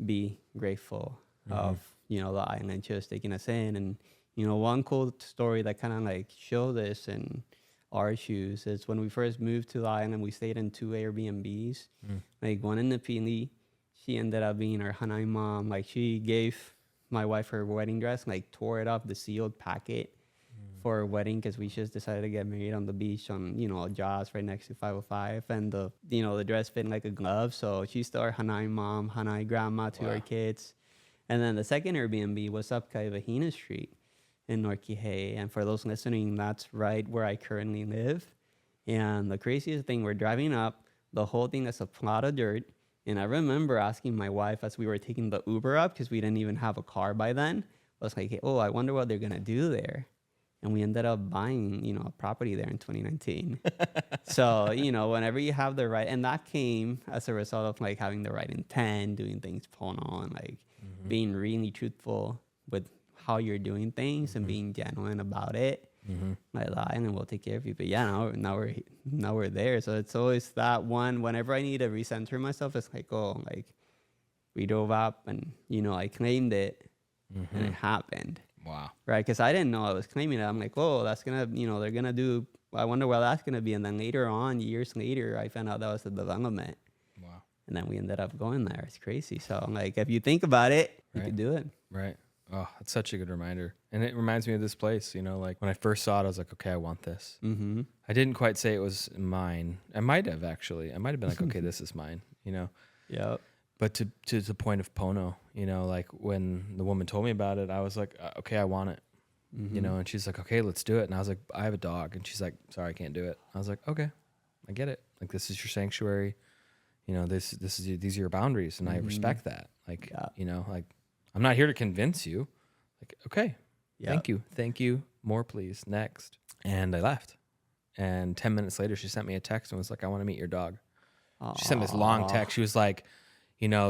be grateful of, you know, the island just taking us in. And, you know, one cool story that kind of like show this in our shoes is when we first moved to the island, we stayed in 2 Airbnbs. Like, one in Napili, she ended up being our Hanai mom. Like, she gave my wife her wedding dress, like, tore it off the sealed packet for her wedding, because we just decided to get married on the beach on, you know, Jaws right next to 505. And the dress fit like a glove. So she's still our Hanai mom, Hanai grandma to our kids. And then the second Airbnb was up Kaivahina Street in North Kihei. And for those listening, that's right where I currently live. And the craziest thing, we're driving up, the whole thing is a plot of dirt. And I remember asking my wife as we were taking the Uber up, because we didn't even have a car by then, I was like, oh, I wonder what they're going to do there. And we ended up buying, you know, a property there in 2019. So, you know, whenever you have the right, and that came as a result of like having the right intent, doing things pono, and like being really truthful with how you're doing things and being genuine about it. Like, the island will take care of you. But yeah, now we're there. So it's always that one, whenever I need to recenter myself, it's like, oh, like, we drove up and, you know, I claimed it and it happened. Wow. Right, because I didn't know I was claiming it. I'm like, oh, that's going to, you know, they're going to do, I wonder what that's going to be. And then later on, years later, I found out that was the development. Wow. And then we ended up going there. It's crazy. So I'm like, if you think about it, you can do it. Right. Oh, that's such a good reminder. And it reminds me of this place, you know, like when I first saw it, I was like, okay, I want this. I didn't quite say it was mine. I might have actually. I might have been like, okay, this is mine, you know? Yep. But to the point of pono, you know, like when the woman told me about it, I was like, okay, I want it, you know, and she's like, okay, let's do it. And I was like, I have a dog. And she's like, sorry, I can't do it. I was like, okay, I get it. Like, this is your sanctuary. You know, these are your boundaries. And I respect that. Like, you know, like, I'm not here to convince you. Like, okay, thank you. More, please. Next. And I left. And 10 minutes later, she sent me a text and was like, I want to meet your dog. She sent me this long text. She was like,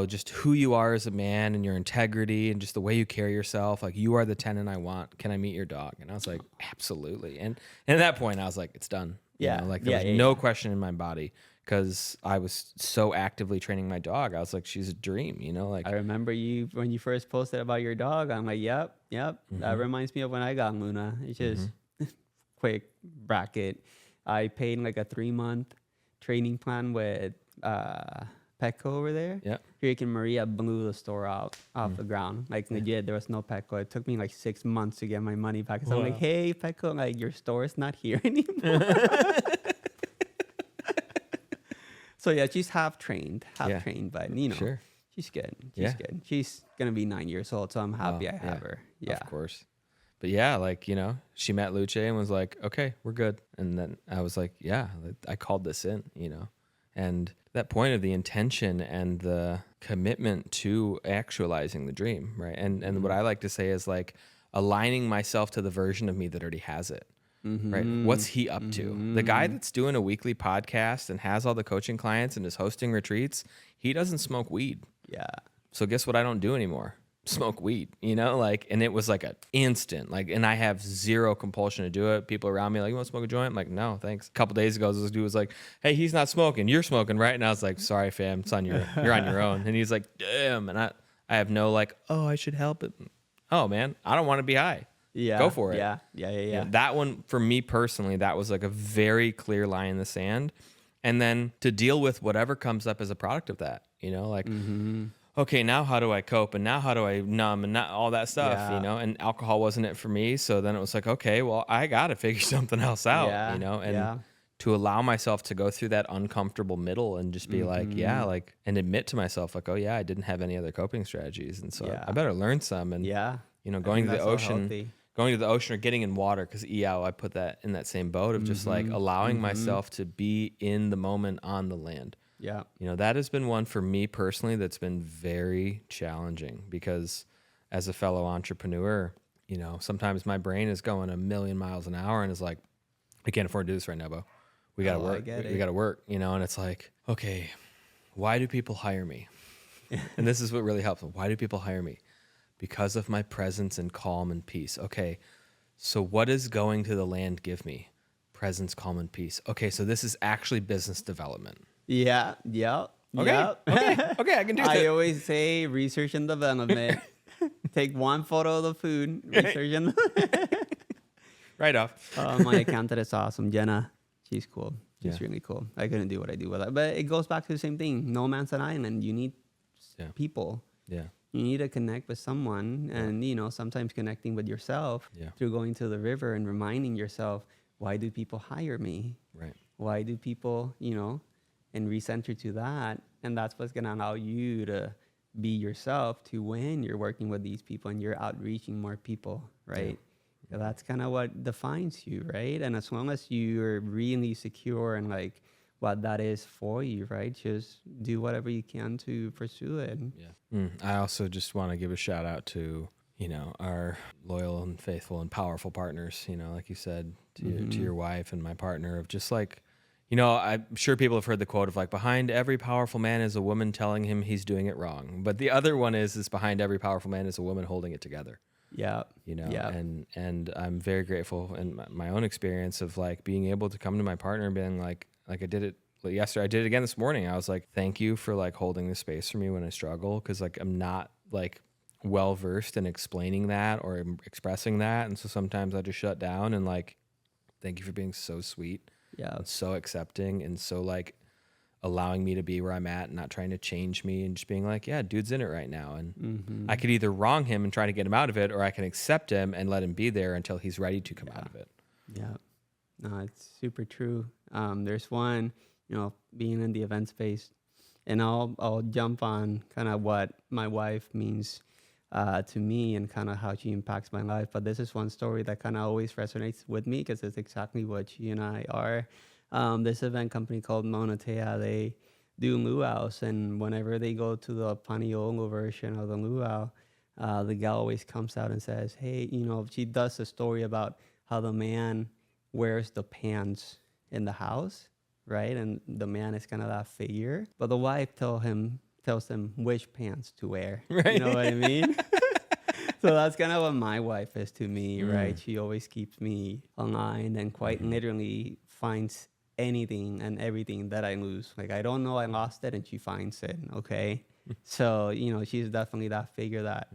just who you are as a man and your integrity and just the way you carry yourself. Like, you are the tenant I want. Can I meet your dog? And I was like, absolutely. And at that point I was like, it's done. Yeah. Like there was no question in my body, because I was so actively training my dog. I was like, she's a dream, like. I remember you when you first posted about your dog. I'm like, yep. That reminds me of when I got Luna. It's just quick bracket. I paid like a 3-month training plan with Petco over there. Yeah. Freaking Maria blew the store out off the ground. Like legit, there was no Petco. It took me like 6 months to get my money back. So I'm like, hey Petco, like your store is not here anymore. So yeah, she's half trained, but Sure. she's good. She's good. She's gonna be 9 years old, so I'm happy I have her. Yeah, of course. But yeah, like, she met Luce and was like, okay, we're good. And then I was like, yeah, I called this in, and that point of the intention and the commitment to actualizing the dream, right? And what I like to say is like aligning myself to the version of me that already has it. Right. What's he up to? The guy that's doing a weekly podcast and has all the coaching clients and is hosting retreats, he doesn't smoke weed. Yeah. So guess what I don't do anymore? Smoke weed, and it was like an instant, and I have zero compulsion to do it. People around me like, you want to smoke a joint? I'm like, no, thanks. A couple days ago, this dude was like, hey, he's not smoking. You're smoking, right? And I was like, sorry, fam, son, you're on your own. And he's like, damn. And I have no like, oh, I should help it. Oh man, I don't want to be high. Yeah. Go for it. Yeah. That one, for me personally, that was like a very clear line in the sand. And then to deal with whatever comes up as a product of that, okay, now how do I cope? And now how do I numb? And not all that stuff, and alcohol wasn't it for me. So then it was like, okay, well, I got to figure something else out, and to allow myself to go through that uncomfortable middle and just be like, and admit to myself like, oh yeah, I didn't have any other coping strategies. And so I better learn some. And, going to the ocean. Going to the ocean or getting in water, because I put that in that same boat of just like allowing myself to be in the moment on the land. Yeah. That has been one for me personally that's been very challenging, because as a fellow entrepreneur, sometimes my brain is going a million miles an hour and is like, I can't afford to do this right now, Bo. We got to work. We got to work, and it's like, okay, why do people hire me? And this is what really helps. Why do people hire me? Because of my presence and calm and peace. Okay, so what does going to the land give me? Presence, calm, and peace. Okay, so this is actually business development. Yeah. Okay, I can do that. I always say research and development. Take one photo of the food, research and Right off. my accountant is awesome, Jenna. She's cool. She's really cool. I couldn't do what I do with her. But it goes back to the same thing. No man's an island. You need people. Yeah. You need to connect with someone, and sometimes connecting with yourself through going to the river and reminding yourself, why do people hire me? Right. Why do people, and recenter to that, and that's what's gonna allow you to be yourself to when you're working with these people and you're outreaching more people, right? So that's kind of what defines you, right? And as long as you're really secure and like what that is for you, right? Just do whatever you can to pursue it. Yeah. I also just want to give a shout out to, our loyal and faithful and powerful partners, like you said, to your wife and my partner, of just like, I'm sure people have heard the quote of like, behind every powerful man is a woman telling him he's doing it wrong. But the other one is behind every powerful man is a woman holding it together. Yeah. And I'm very grateful in my own experience of like being able to come to my partner and being like I did it yesterday. I did it again this morning. I was like, thank you for like holding the space for me when I struggle. 'Cause like, I'm not like well versed in explaining that or expressing that. And so sometimes I just shut down and like, thank you for being so sweet. Yeah. And so accepting and so like allowing me to be where I'm at and not trying to change me and just being like, yeah, dude's in it right now. And I could either wrong him and try to get him out of it, or I can accept him and let him be there until he's ready to come out of it. Yeah. No, it's super true. There's one, being in the event space, and I'll jump on kind of what my wife means to me and kind of how she impacts my life. But this is one story that kind of always resonates with me because it's exactly what she and I are. This event company called Monatea, they do luau's, and whenever they go to the Paniolo version of the luau, the gal always comes out and says, hey, she does a story about how the man wears the pants in the house, right? And the man is kind of that figure. But the wife told him, tells them which pants to wear. Right. You know what I mean? So that's kind of what my wife is to me, right? She always keeps me aligned and quite literally finds anything and everything that I lose. Like, I don't know I lost it and she finds it, okay? So, you know, she's definitely that figure that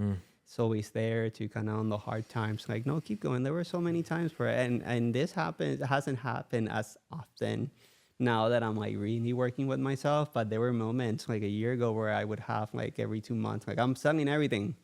it's always there to kind of on the hard times. Like, no, keep going. There were so many times where, and this happens, hasn't happened as often now that I'm like really working with myself, but there were moments like a year ago where I would have like every 2 months, like I'm selling everything.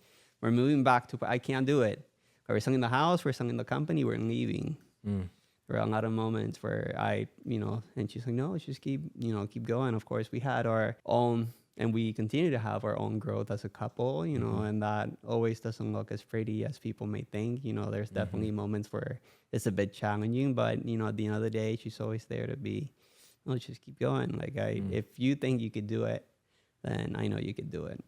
We're moving back to, I can't do it. We're selling the house, we're selling the company, we're leaving. There were a lot of moments where I, you know, and she's like, no, just keep, you know, keep going. Of course, we had our own, and we continue to have our own growth as a couple, you know, and that always doesn't look as pretty as people may think. You know, there's definitely moments where it's a bit challenging, but, you know, at the end of the day, she's always there to be, no, just keep going. Like, if you think you could do it, then I know you could do it.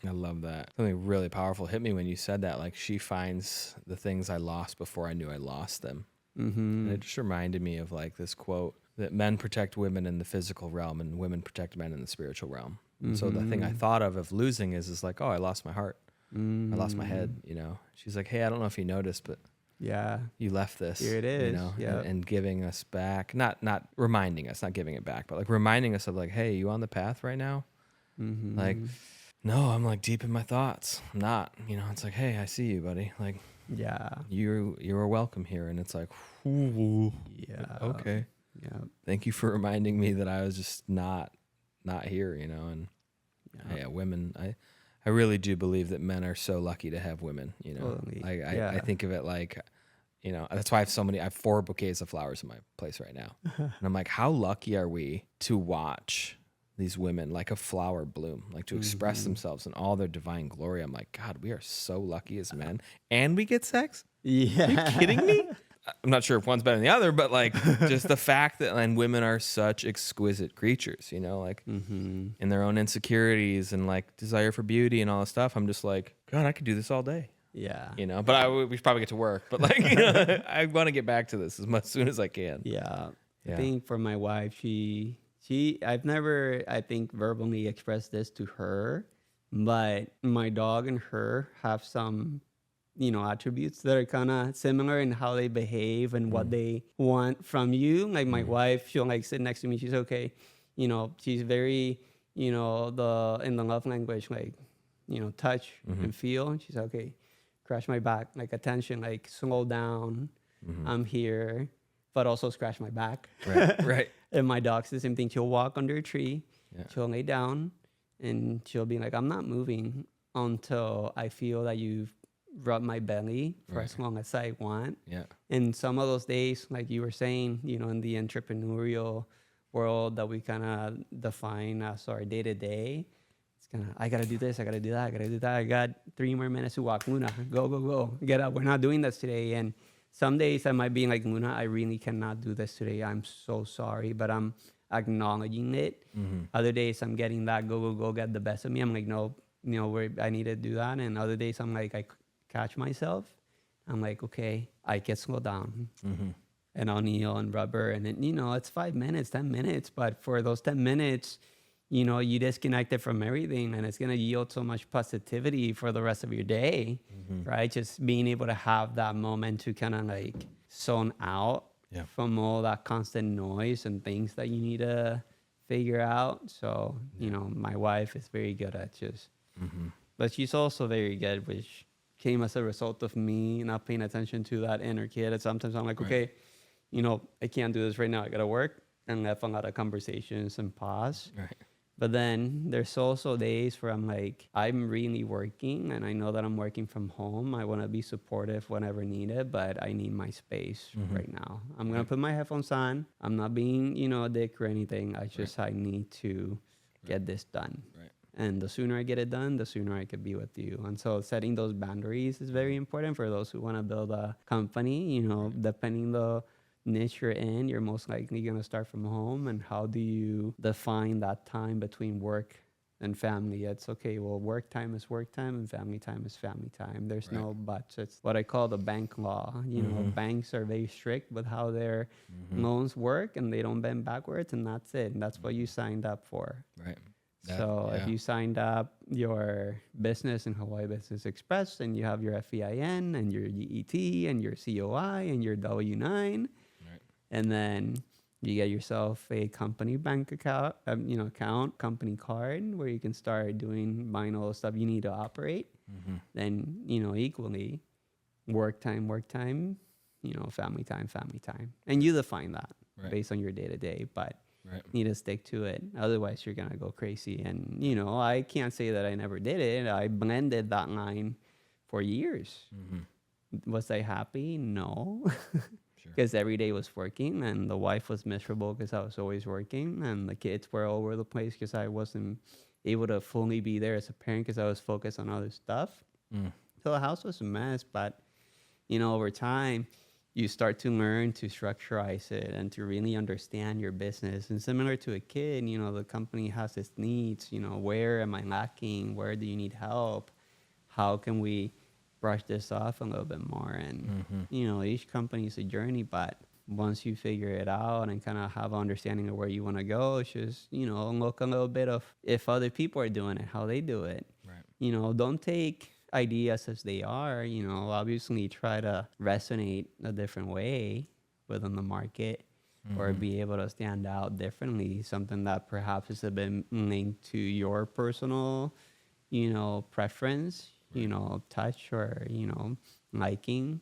I love that. Something really powerful hit me when you said that. Like, she finds the things I lost before I knew I lost them. And it just reminded me of like this quote that men protect women in the physical realm and women protect men in the spiritual realm. So the thing I thought of losing is like, oh, I lost my heart. I lost my head, you know. She's like, hey, I don't know if you noticed, but yeah, you left this. Here it is. You know, Yep. and giving us back, not reminding us, not giving it back, but like reminding us of like, hey, you on the path right now? Like, no, I'm like deep in my thoughts. I'm not, you know, it's like, hey, I see you, buddy. Like, yeah, you're welcome here. And it's like, ooh, yeah, okay. yeah, Thank you for reminding me that I was just not here, you know. And yeah. women, I really do believe that men are so lucky to have women, you know. Totally. I think of it like, you know, that's why I have 4 bouquets of flowers in my place right now. And I'm like, how lucky are we to watch these women like a flower bloom, like to express themselves in all their divine glory. I'm like, God, we are so lucky as men, and we get sex. Yeah. Are you kidding me? I'm not sure if one's better than the other, but like just the fact that and women are such exquisite creatures, you know, like in their own insecurities and like desire for beauty and all this stuff. I'm just like, God, I could do this all day. Yeah. You know, but we should probably get to work. But like, you know, I want to get back to this as soon as I can. Yeah. Yeah. I think for my wife, I've never, I think, verbally expressed this to her, but my dog and her have some, you know, attributes that are kind of similar in how they behave and what they want from you. Like my wife, she'll like sit next to me. She's okay. You know, she's very, you know, in the love language, like, you know, touch and feel. And she's okay, scratch my back, like attention, like slow down. I'm here, but also scratch my back. Right. Right. And my dog's the same thing. She'll walk under a tree, Yeah. she'll lay down, and she'll be like, I'm not moving until I feel that you've rubbed my belly for as long as I want. Yeah. And some of those days, like you were saying, you know, in the entrepreneurial world that we kind of define as our day to day, it's kind of, I got to do this, I got to do that, I got to do that. I got 3 more minutes to walk. Luna, go, get up. We're not doing this today. And some days I might be like, Luna, I really cannot do this today. I'm so sorry, but I'm acknowledging it. Other days I'm getting that go, get the best of me. I'm like, no, you know, I need to do that. And other days I'm like, I catch myself. I'm like, okay, I can slow down. And I'll kneel and rubber. And then, you know, it's 5 minutes, 10 minutes. But for those 10 minutes, you know, you disconnect it from everything, and it's going to yield so much positivity for the rest of your day, right? Just being able to have that moment to kind of like zone out from all that constant noise and things that you need to figure out. So, you know, my wife is very good at just, but she's also very good, which came as a result of me not paying attention to that inner kid. And sometimes I'm like, okay, you know, I can't do this right now. I got to work, and left a lot of conversations and pause. Right. But then there's also days where I'm like, I'm really working, and I know that I'm working from home. I want to be supportive whenever needed, but I need my space right now. I'm going to put my headphones on. I'm not being, you know, a dick or anything. I need to get this done. Right. And the sooner I get it done, the sooner I could be with you. And so setting those boundaries is very important for those who want to build a company. You know, depending the niche you're in, you're most likely going to start from home. And how do you define that time between work and family? It's okay, well, work time is work time and family time is family time. There's no buts. It's what I call the bank law. You know, banks are very strict with how their loans work, and they don't bend backwards, and that's it. And that's what you signed up for. Right. So if you signed up your business in Hawaii Business Express and you have your FEIN and your EET and your COI and your W-9, Right. and then you get yourself a company bank account, company card where you can start buying all the stuff you need to operate. Mm-hmm. Then, equally work time, family time. And you define that Right. based on your day to day, but Right. need to stick to it. Otherwise, you're going to go crazy. And, I can't say that I never did it. I blended that line for years. Mm-hmm. Was I happy? No. Sure. Because every day was working, and the wife was miserable because I was always working, and the kids were all over the place because I wasn't able to fully be there as a parent because I was focused on other stuff. Mm. So the house was a mess, but over time, you start to learn to structureize it and to really understand your business. And similar to a kid, the company has its needs. Where am I lacking? Where do you need help? How can we brush this off a little bit more? And each company is a journey, but once you figure it out and kind of have an understanding of where you want to go, it's just look a little bit of if other people are doing it, how they do it. Right. Don't take ideas as they are. Obviously try to resonate a different way within the market, or be able to stand out differently, something that perhaps is a bit linked to your personal preference, touch, or liking.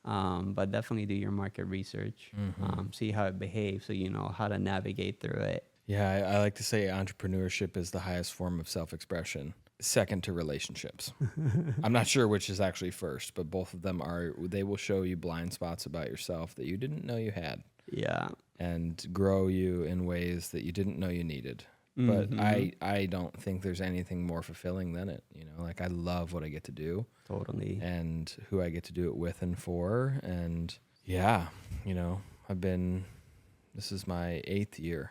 But definitely do your market research, see how it behaves, so you know how to navigate through it. Yeah, I like to say entrepreneurship is the highest form of self-expression, second to relationships. I'm not sure which is actually first, but both of them they will show you blind spots about yourself that you didn't know you had. Yeah. And grow you in ways that you didn't know you needed. But I don't think there's anything more fulfilling than it. Like I love what I get to do. Totally. And who I get to do it with and for. And yeah, this is my 8th year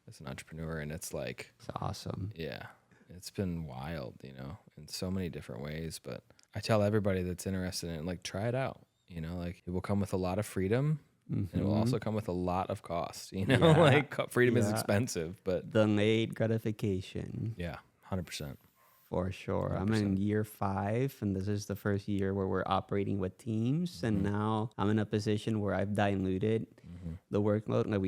as an entrepreneur, and it's like, It's awesome. yeah, it's been wild, in so many different ways. But I tell everybody that's interested in it, like, try it out. Like it will come with a lot of freedom. And it will also come with a lot of cost, Yeah. like freedom is Yeah. expensive, but Delayed gratification. yeah, 100%. For sure. 100%. I'm in year 5, and this is the first year where we're operating with teams. And now I'm in a position where I've diluted the workload. Like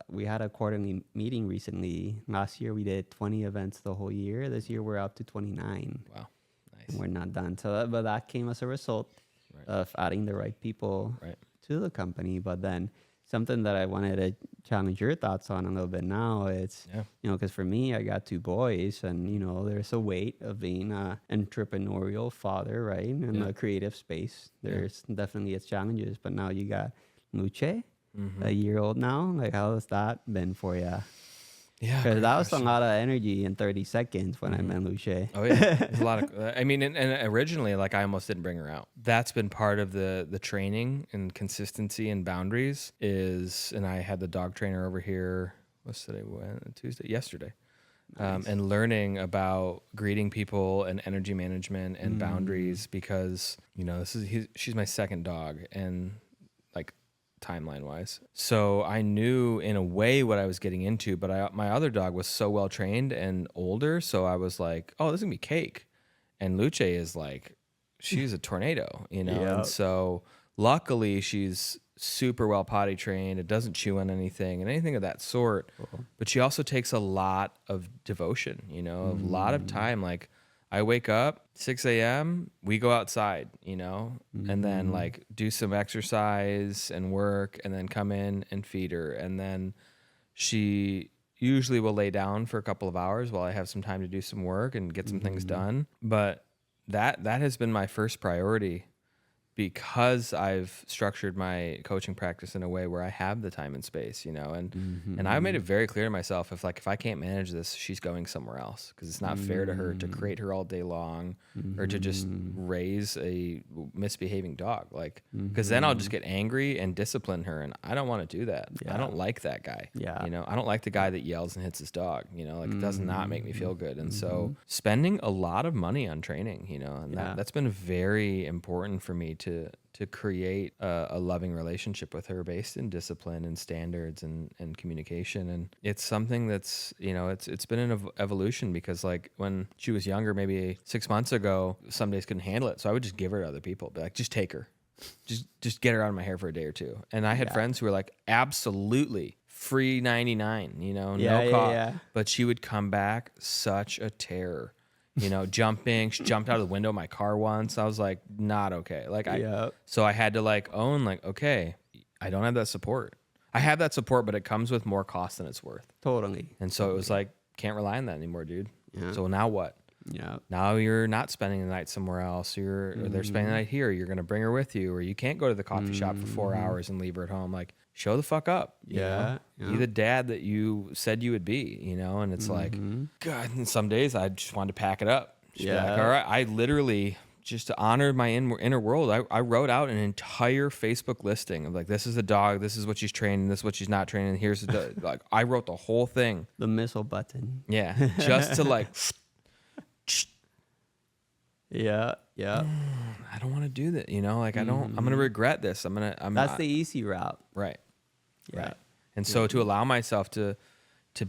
we had a quarterly meeting recently. Last year we did 20 events the whole year. This year we're up to 29. Wow. Nice. And we're not done. So, but that came as a result of adding the right people to the company. But then something that I wanted to challenge your thoughts on a little bit now, it's, because for me, I got 2 boys, and, there's a weight of being an entrepreneurial father, right? In the creative space. There's definitely its challenges, but now you got Luce, a year old now. Like, how has that been for you? Yeah. Because that was a lot of energy in 30 seconds when I met Luce. Oh yeah, there's a lot of. I mean, and originally, like I almost didn't bring her out. That's been part of the training and consistency and boundaries. And I had the dog trainer over here. What's today? Tuesday, yesterday, Nice. and learning about greeting people and energy management and boundaries, because she's my second dog, and like timeline wise. So I knew in a way what I was getting into, but my other dog was so well trained and older. So I was like, oh, this is gonna be cake. And Luce is like, she's a tornado, And so luckily she's super well potty trained. It doesn't chew on anything and anything of that sort. Cool. But she also takes a lot of devotion, a lot of time. Like I wake up 6 a.m., we go outside, and then like do some exercise and work, and then come in and feed her. And then she usually will lay down for a couple of hours while I have some time to do some work and get some things done. But that has been my first priority, because I've structured my coaching practice in a way where I have the time and space, and I made it very clear to myself, if I can't manage this, she's going somewhere else, because it's not fair to her to crate her all day long or to just raise a misbehaving dog, because then I'll just get angry and discipline her, and I don't want to do that. I don't like that guy. I don't like the guy that yells and hits his dog. It does not make me feel good. And so spending a lot of money on training, and that's been very important for me to create a loving relationship with her based in discipline and standards and communication. And it's something that's, it's been an evolution, because like when she was younger, maybe 6 months ago, some days couldn't handle it. So I would just give her to other people, be like, just take her, just get her out of my hair for a day or two. And I had friends who were like, absolutely free 99, no cost. But she would come back such a terror. Jumping. She jumped out of the window of my car once. I was like, not okay. Like, so I had to like own, like, okay, I don't have that support. I have that support, but it comes with more cost than it's worth. Totally. And so it was like, can't rely on that anymore, dude. Yeah. So now what? Yeah. Now you're not spending the night somewhere else. Or they're spending the night here. You're going to bring her with you, or you can't go to the coffee shop for 4 hours and leave her at home. Like, show the fuck up. You know? Be the dad that you said you would be, and it's like, God, and some days I just wanted to pack it up. Just be like, all right. I literally, just to honor my inner world, I wrote out an entire Facebook listing of like, this is the dog, this is what she's training, this is what she's not training, here's the like, I wrote the whole thing. The missile button. Yeah. Just to like, yeah. I don't want to do that, like I'm going to regret this. That's the easy route. Right. Yeah. Right. And so to allow myself to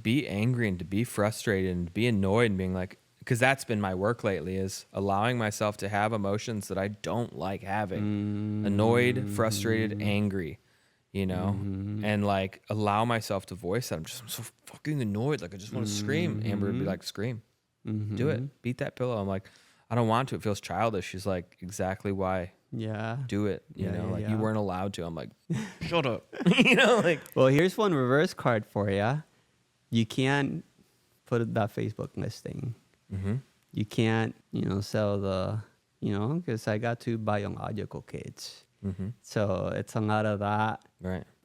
be angry and to be frustrated and to be annoyed and being like, because that's been my work lately, is allowing myself to have emotions that I don't like having. Annoyed, frustrated, angry, and like allow myself to voice that. I'm so fucking annoyed. Like I just want to scream. Amber would be like, scream, do it, beat that pillow. I'm like, I don't want to. It feels childish. She's like, exactly why. Yeah. Do it. You weren't allowed to. I'm like, shut up. Like. Well, here's one reverse card for you. You can't put that Facebook listing. You can't, sell the, because I got two biological kids. So it's a lot of that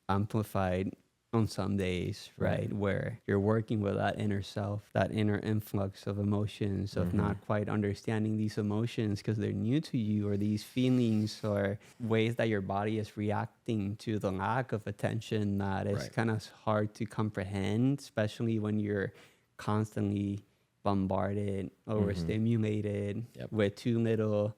amplified on some days, right? Where you're working with that inner self, that inner influx of emotions, of not quite understanding these emotions because they're new to you, or these feelings or ways that your body is reacting to the lack of attention that is kind of hard to comprehend, especially when you're constantly bombarded, overstimulated with too little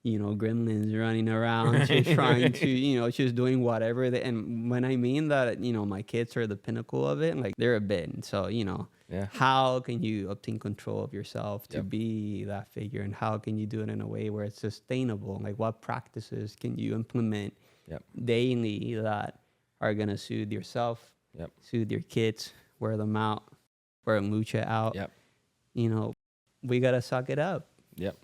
gremlins running around, just trying to, just doing whatever. And when I mean that, my kids are the pinnacle of it, like they're a bit. So, how can you obtain control of yourself to be that figure? And how can you do it in a way where it's sustainable? Like what practices can you implement daily that are going to soothe yourself, soothe your kids, wear them out, wear Lucha out? We got to suck it up.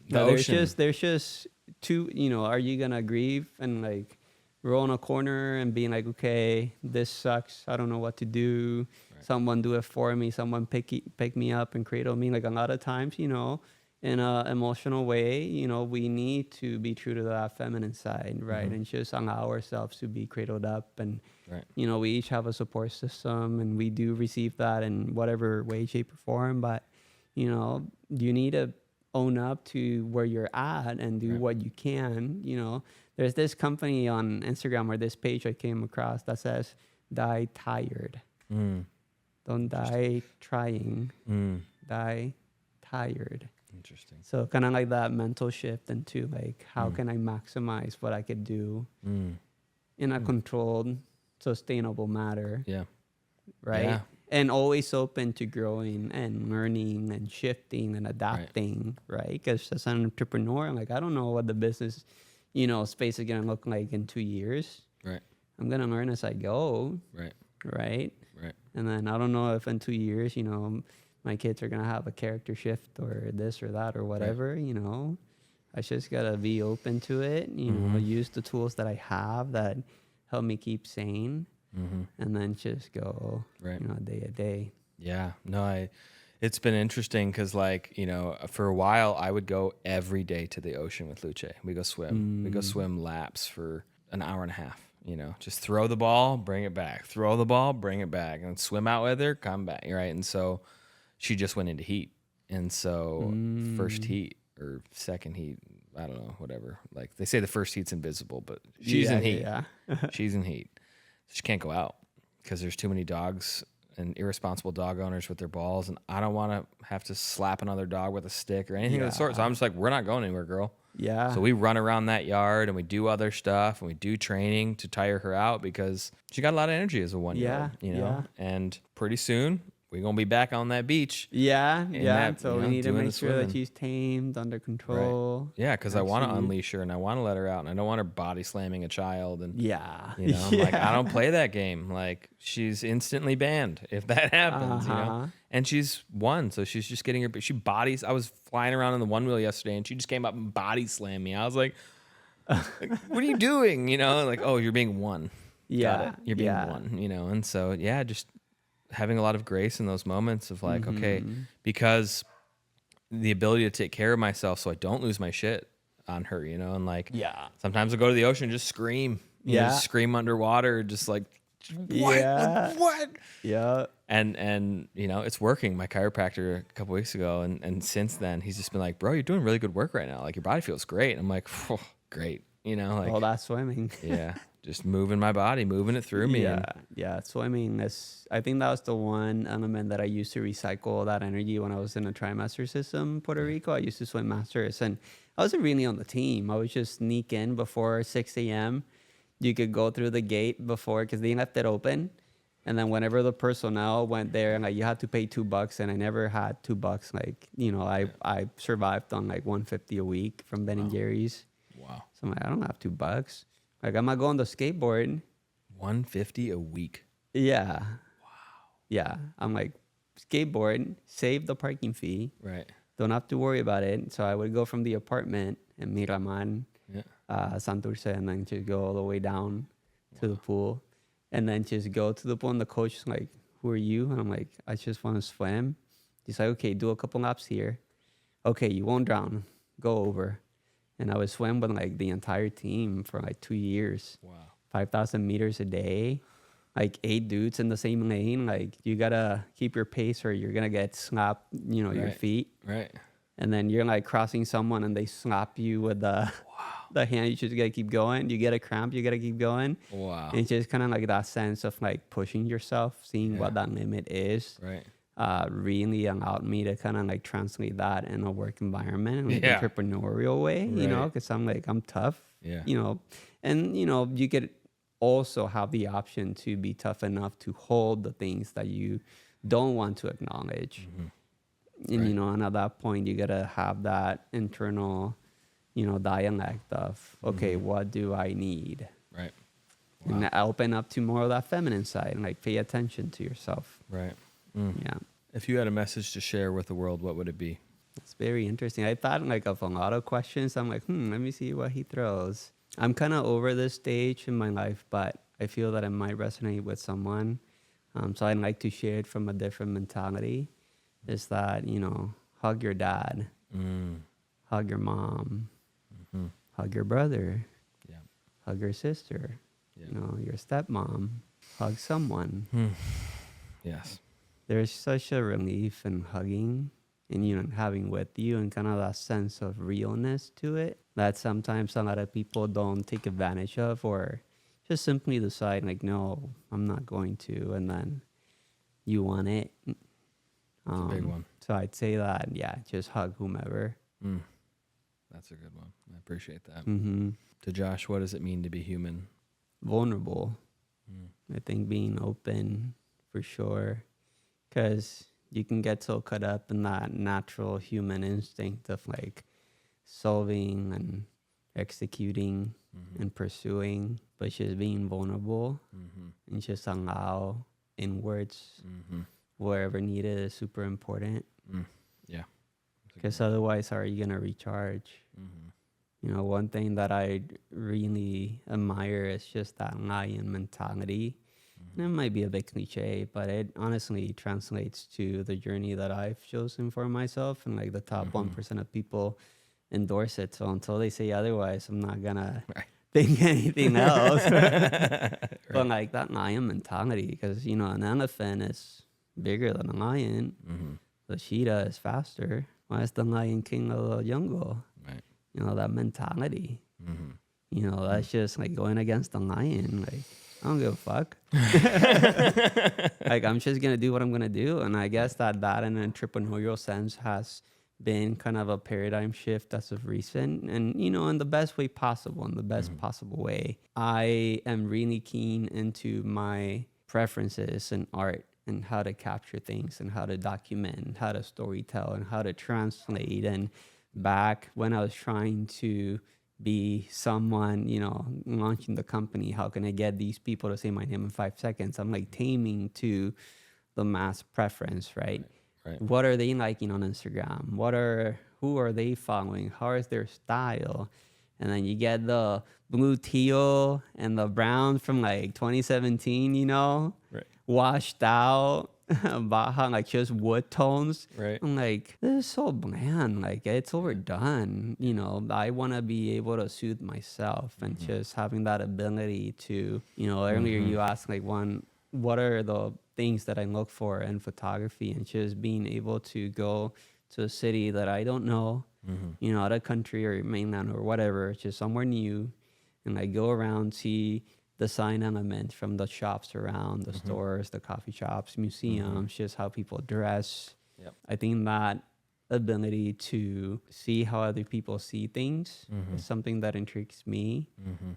There's just two, are you going to grieve and like roll in a corner and being like, okay, this sucks, I don't know what to do. Someone do it for me. Someone pick me up and cradle me. Like a lot of times, in a emotional way, we need to be true to that feminine side, right? And just allow ourselves to be cradled up. And, we each have a support system and we do receive that in whatever way, shape, or form. But, you need to own up to where you're at and do what you can. There's this company on Instagram or this page I came across that says, die tired. Don't die trying. Die tired. Interesting. So kind of like that mental shift into like, how can I maximize what I could do in a controlled, sustainable manner? Yeah. Right? Yeah. And always open to growing and learning and shifting and adapting, right? Because as an entrepreneur, like, I don't know what the business, space is going to look like in 2 years. Right. I'm going to learn as I go. Right. Right. Right. And then I don't know if in 2 years, my kids are going to have a character shift or this or that or whatever, I just got to be open to it, use the tools that I have that help me keep sane. And then just go, day a day. Yeah, no, it's been interesting because like, for a while I would go every day to the ocean with Luce. We go swim. We go swim laps for an hour and a half, just throw the ball, bring it back, throw the ball, bring it back, and swim out with her, come back. Right. And so she just went into heat. And so first heat or second heat, I don't know, whatever. Like they say the first heat's invisible, but she's in heat. She's in heat. She can't go out because there's too many dogs and irresponsible dog owners with their balls, and I don't want to have to slap another dog with a stick or anything of the sort. So I'm just like, we're not going anywhere, girl. Yeah. So we run around that yard and we do other stuff and we do training to tire her out because she got a lot of energy as a 1-year-old, you know. And pretty soon we're gonna be back on that beach. Yeah. That, So we need to make sure that she's tamed, under control. Right. Yeah, because I want to unleash her and I want to let her out and I don't want her body slamming a child. And you know, I'm like, I don't play that game. Like, she's instantly banned if that happens. You know, and she's 1, so she's just getting her. She bodies. I was flying around on the 1-wheel yesterday, and she just came up and body slammed me. I was like, "What are you doing?" You know, like, "Oh, you're being 1." Yeah, got it. You're being 1. You know, and so just having a lot of grace in those moments of like, okay, because the ability to take care of myself so I don't lose my shit on her, you know, and like, sometimes I go to the ocean and just scream, you know, just scream underwater, just like, what? Like, what? Yeah. And you know, it's working. My chiropractor a couple weeks ago, and since then, he's just been like, bro, you're doing really good work right now. Like, your body feels great. And I'm like, oh, great. You know, like, all that swimming. Just moving my body, moving it through me. Swimming I think that was the one element that I used to recycle that energy when I was in a trimester system in Puerto Rico. I used to swim masters, and I wasn't really on the team. I would just sneak in before 6 a.m. You could go through the gate before, because they left it open, and then whenever the personnel went there, like, you had to pay $2, and I never had $2. Like, you know, I survived on like $150 a week from Ben and Jerry's. Wow. So I'm like, I don't have $2. Like, I'm not going to skateboard. $150 a week. Yeah. Wow. Yeah. I'm like, skateboard, save the parking fee. Right. Don't have to worry about it. So I would go from the apartment in Miramar, Santurce, and then just go all the way down to the pool. And then just go to the pool, and the coach is like, who are you? And I'm like, I just want to swim. He's like, okay, do a couple laps here. Okay, you won't drown. Go over. And I would swim with like the entire team for like 2 years. Wow. 5,000 meters a day, like 8 dudes in the same lane. Like, you gotta keep your pace or you're gonna get slapped, you know, your feet. Right. And then you're like crossing someone and they slap you with the hand. You just gotta keep going. You get a cramp, you gotta keep going. Wow. And it's just kind of like that sense of like pushing yourself, seeing what that limit is. Right. Really allowed me to kind of like translate that in a work environment, in an entrepreneurial way, you know, because I'm like, I'm tough, you know, and, you know, you could also have the option to be tough enough to hold the things that you don't want to acknowledge. And, you know, and at that point, you got to have that internal, you know, dialect of, okay, what do I need? Right. Wow. And open up to more of that feminine side and like pay attention to yourself. Right. Yeah. If you had a message to share with the world, what would it be? It's very interesting. I thought like of a lot of questions. I'm like, let me see what he throws. I'm kind of over this stage in my life, but I feel that it might resonate with someone. So I'd like to share it from a different mentality. Is that, you know, hug your dad, hug your mom, hug your brother, hug your sister, you know, your stepmom, hug someone. Yes. There's such a relief in hugging and, you know, having with you, and kind of that sense of realness to it that sometimes a lot of people don't take advantage of, or just simply decide like, no, I'm not going to, and then you want it. It's a big one. So I'd say that, just hug whomever. That's a good one. I appreciate that. To Josh, what does it mean to be human? Vulnerable. I think being open, for sure. Because you can get so caught up in that natural human instinct of like solving and executing and pursuing, but just being vulnerable and just allow inwards wherever needed is super important. Yeah. Because otherwise, how are you going to recharge? You know, one thing that I really admire is just that lion mentality. And it might be a bit cliche, but it honestly translates to the journey that I've chosen for myself. And like the top 1% of people endorse it. So until they say otherwise, I'm not going to think anything else. But like that lion mentality, because, you know, an elephant is bigger than a lion. The cheetah is faster. Why is the lion king of the jungle? Right. You know, that mentality. You know, that's just like going against the lion. Like, I don't give a fuck. Like, I'm just going to do what I'm going to do. And I guess that in an entrepreneurial sense has been kind of a paradigm shift as of recent. And, you know, in the best way possible, in the best possible way. I am really keen into my preferences in art and how to capture things and how to document, how to storytell and how to translate. And back when I was trying to be someone, you know, launching the company, how can I get these people to say my name in 5 seconds? I'm like taming to the mass preference, right? Right. What are they liking on Instagram? Who are they following? How is their style? And then you get the blue teal and the brown from like 2017, you know, Right. washed out, Baja, like just wood tones. Right. I'm like, this is so bland. Like, it's overdone. You know, I want to be able to soothe myself and just having that ability to, you know, earlier you asked like what are the things that I look for in photography, and just being able to go to a city that I don't know, you know, out of country or mainland or whatever, just somewhere new, and I go around, see the sign element from the shops around, the stores, the coffee shops, museums, just how people dress. Yep. I think that ability to see how other people see things is something that intrigues me,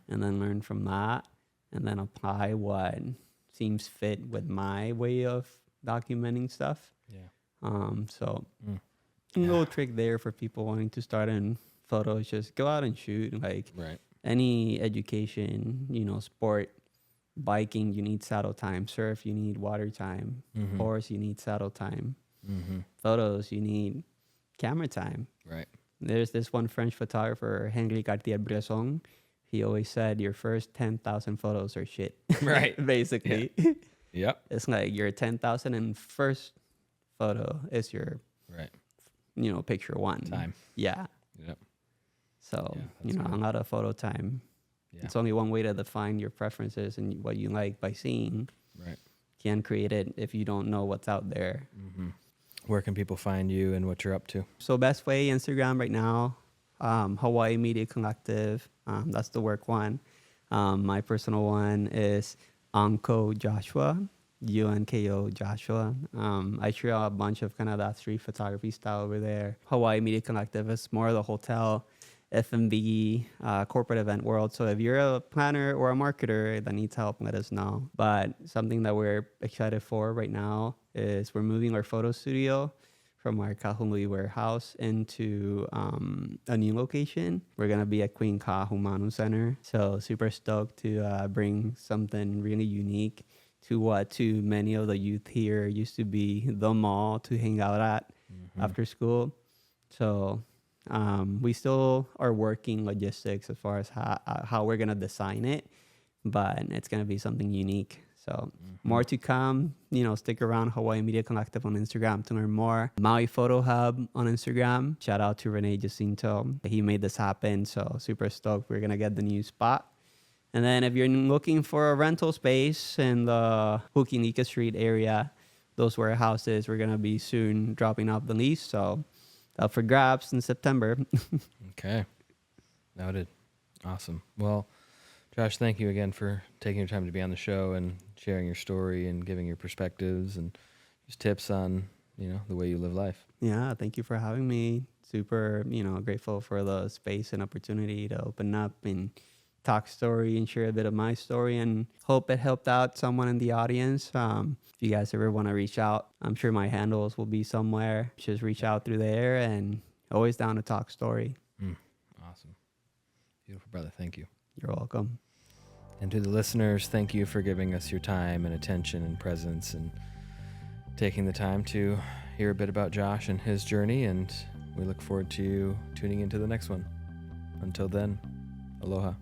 and then learn from that, and then apply what seems fit with my way of documenting stuff. Yeah. So a little trick there for people wanting to start in photos, just go out and shoot. Like, Right. any education, you know, sport, biking, you need saddle time. Surf, you need water time. Horse, you need saddle time. Photos, you need camera time. Right. There's this one French photographer, Henri Cartier-Bresson. He always said your first 10,000 photos are shit. Right. Basically. Yep. It's like your 10,000 and first photo is your, Right. you know, picture one. Time. Yeah. Yep. So, Yeah, you that's know, good. I'm not a photo time. Yeah. It's only one way to define your preferences and what you like by seeing. Right. Can't create it if you don't know what's out there. Where can people find you and what you're up to? So best way, Instagram right now, Hawaii Media Collective. That's the work one. My personal one is Unko Joshua, UNKO Joshua. I share a bunch of kind of that street photography style over there. Hawaii Media Collective is more of the hotel, F&B, corporate event world. So if you're a planner or a marketer that needs help, let us know. But something that we're excited for right now is we're moving our photo studio from our Kahului warehouse into a new location. We're going to be at Queen Kahumanu Center. So super stoked to bring something really unique to what to many of the youth here used to be the mall to hang out at after school. So we still are working logistics as far as how we're going to design it, but it's going to be something unique. So more to come, you know, stick around. Hawaii Media Collective on Instagram to learn more. Maui Photo Hub on Instagram. Shout out to Rene Jacinto. He made this happen. So super stoked. We're going to get the new spot. And then if you're looking for a rental space in the Hukinika Street area, those warehouses, we're going to be soon dropping off the lease. So up for grabs in September. Okay. Noted. Awesome. Well, Josh, thank you again for taking your time to be on the show and sharing your story and giving your perspectives and just tips on, you know, the way you live life. Yeah, thank you for having me. Super, you know, grateful for the space and opportunity to open up and talk story and share a bit of my story, and hope it helped out someone in the audience. If you guys ever want to reach out, I'm sure my handles will be somewhere. Just reach out through there, and always down to talk story. Awesome. Beautiful, brother. Thank you. You're welcome. And to the listeners, thank you for giving us your time and attention and presence and taking the time to hear a bit about Josh and his journey. And we look forward to you tuning into the next one. Until then, aloha.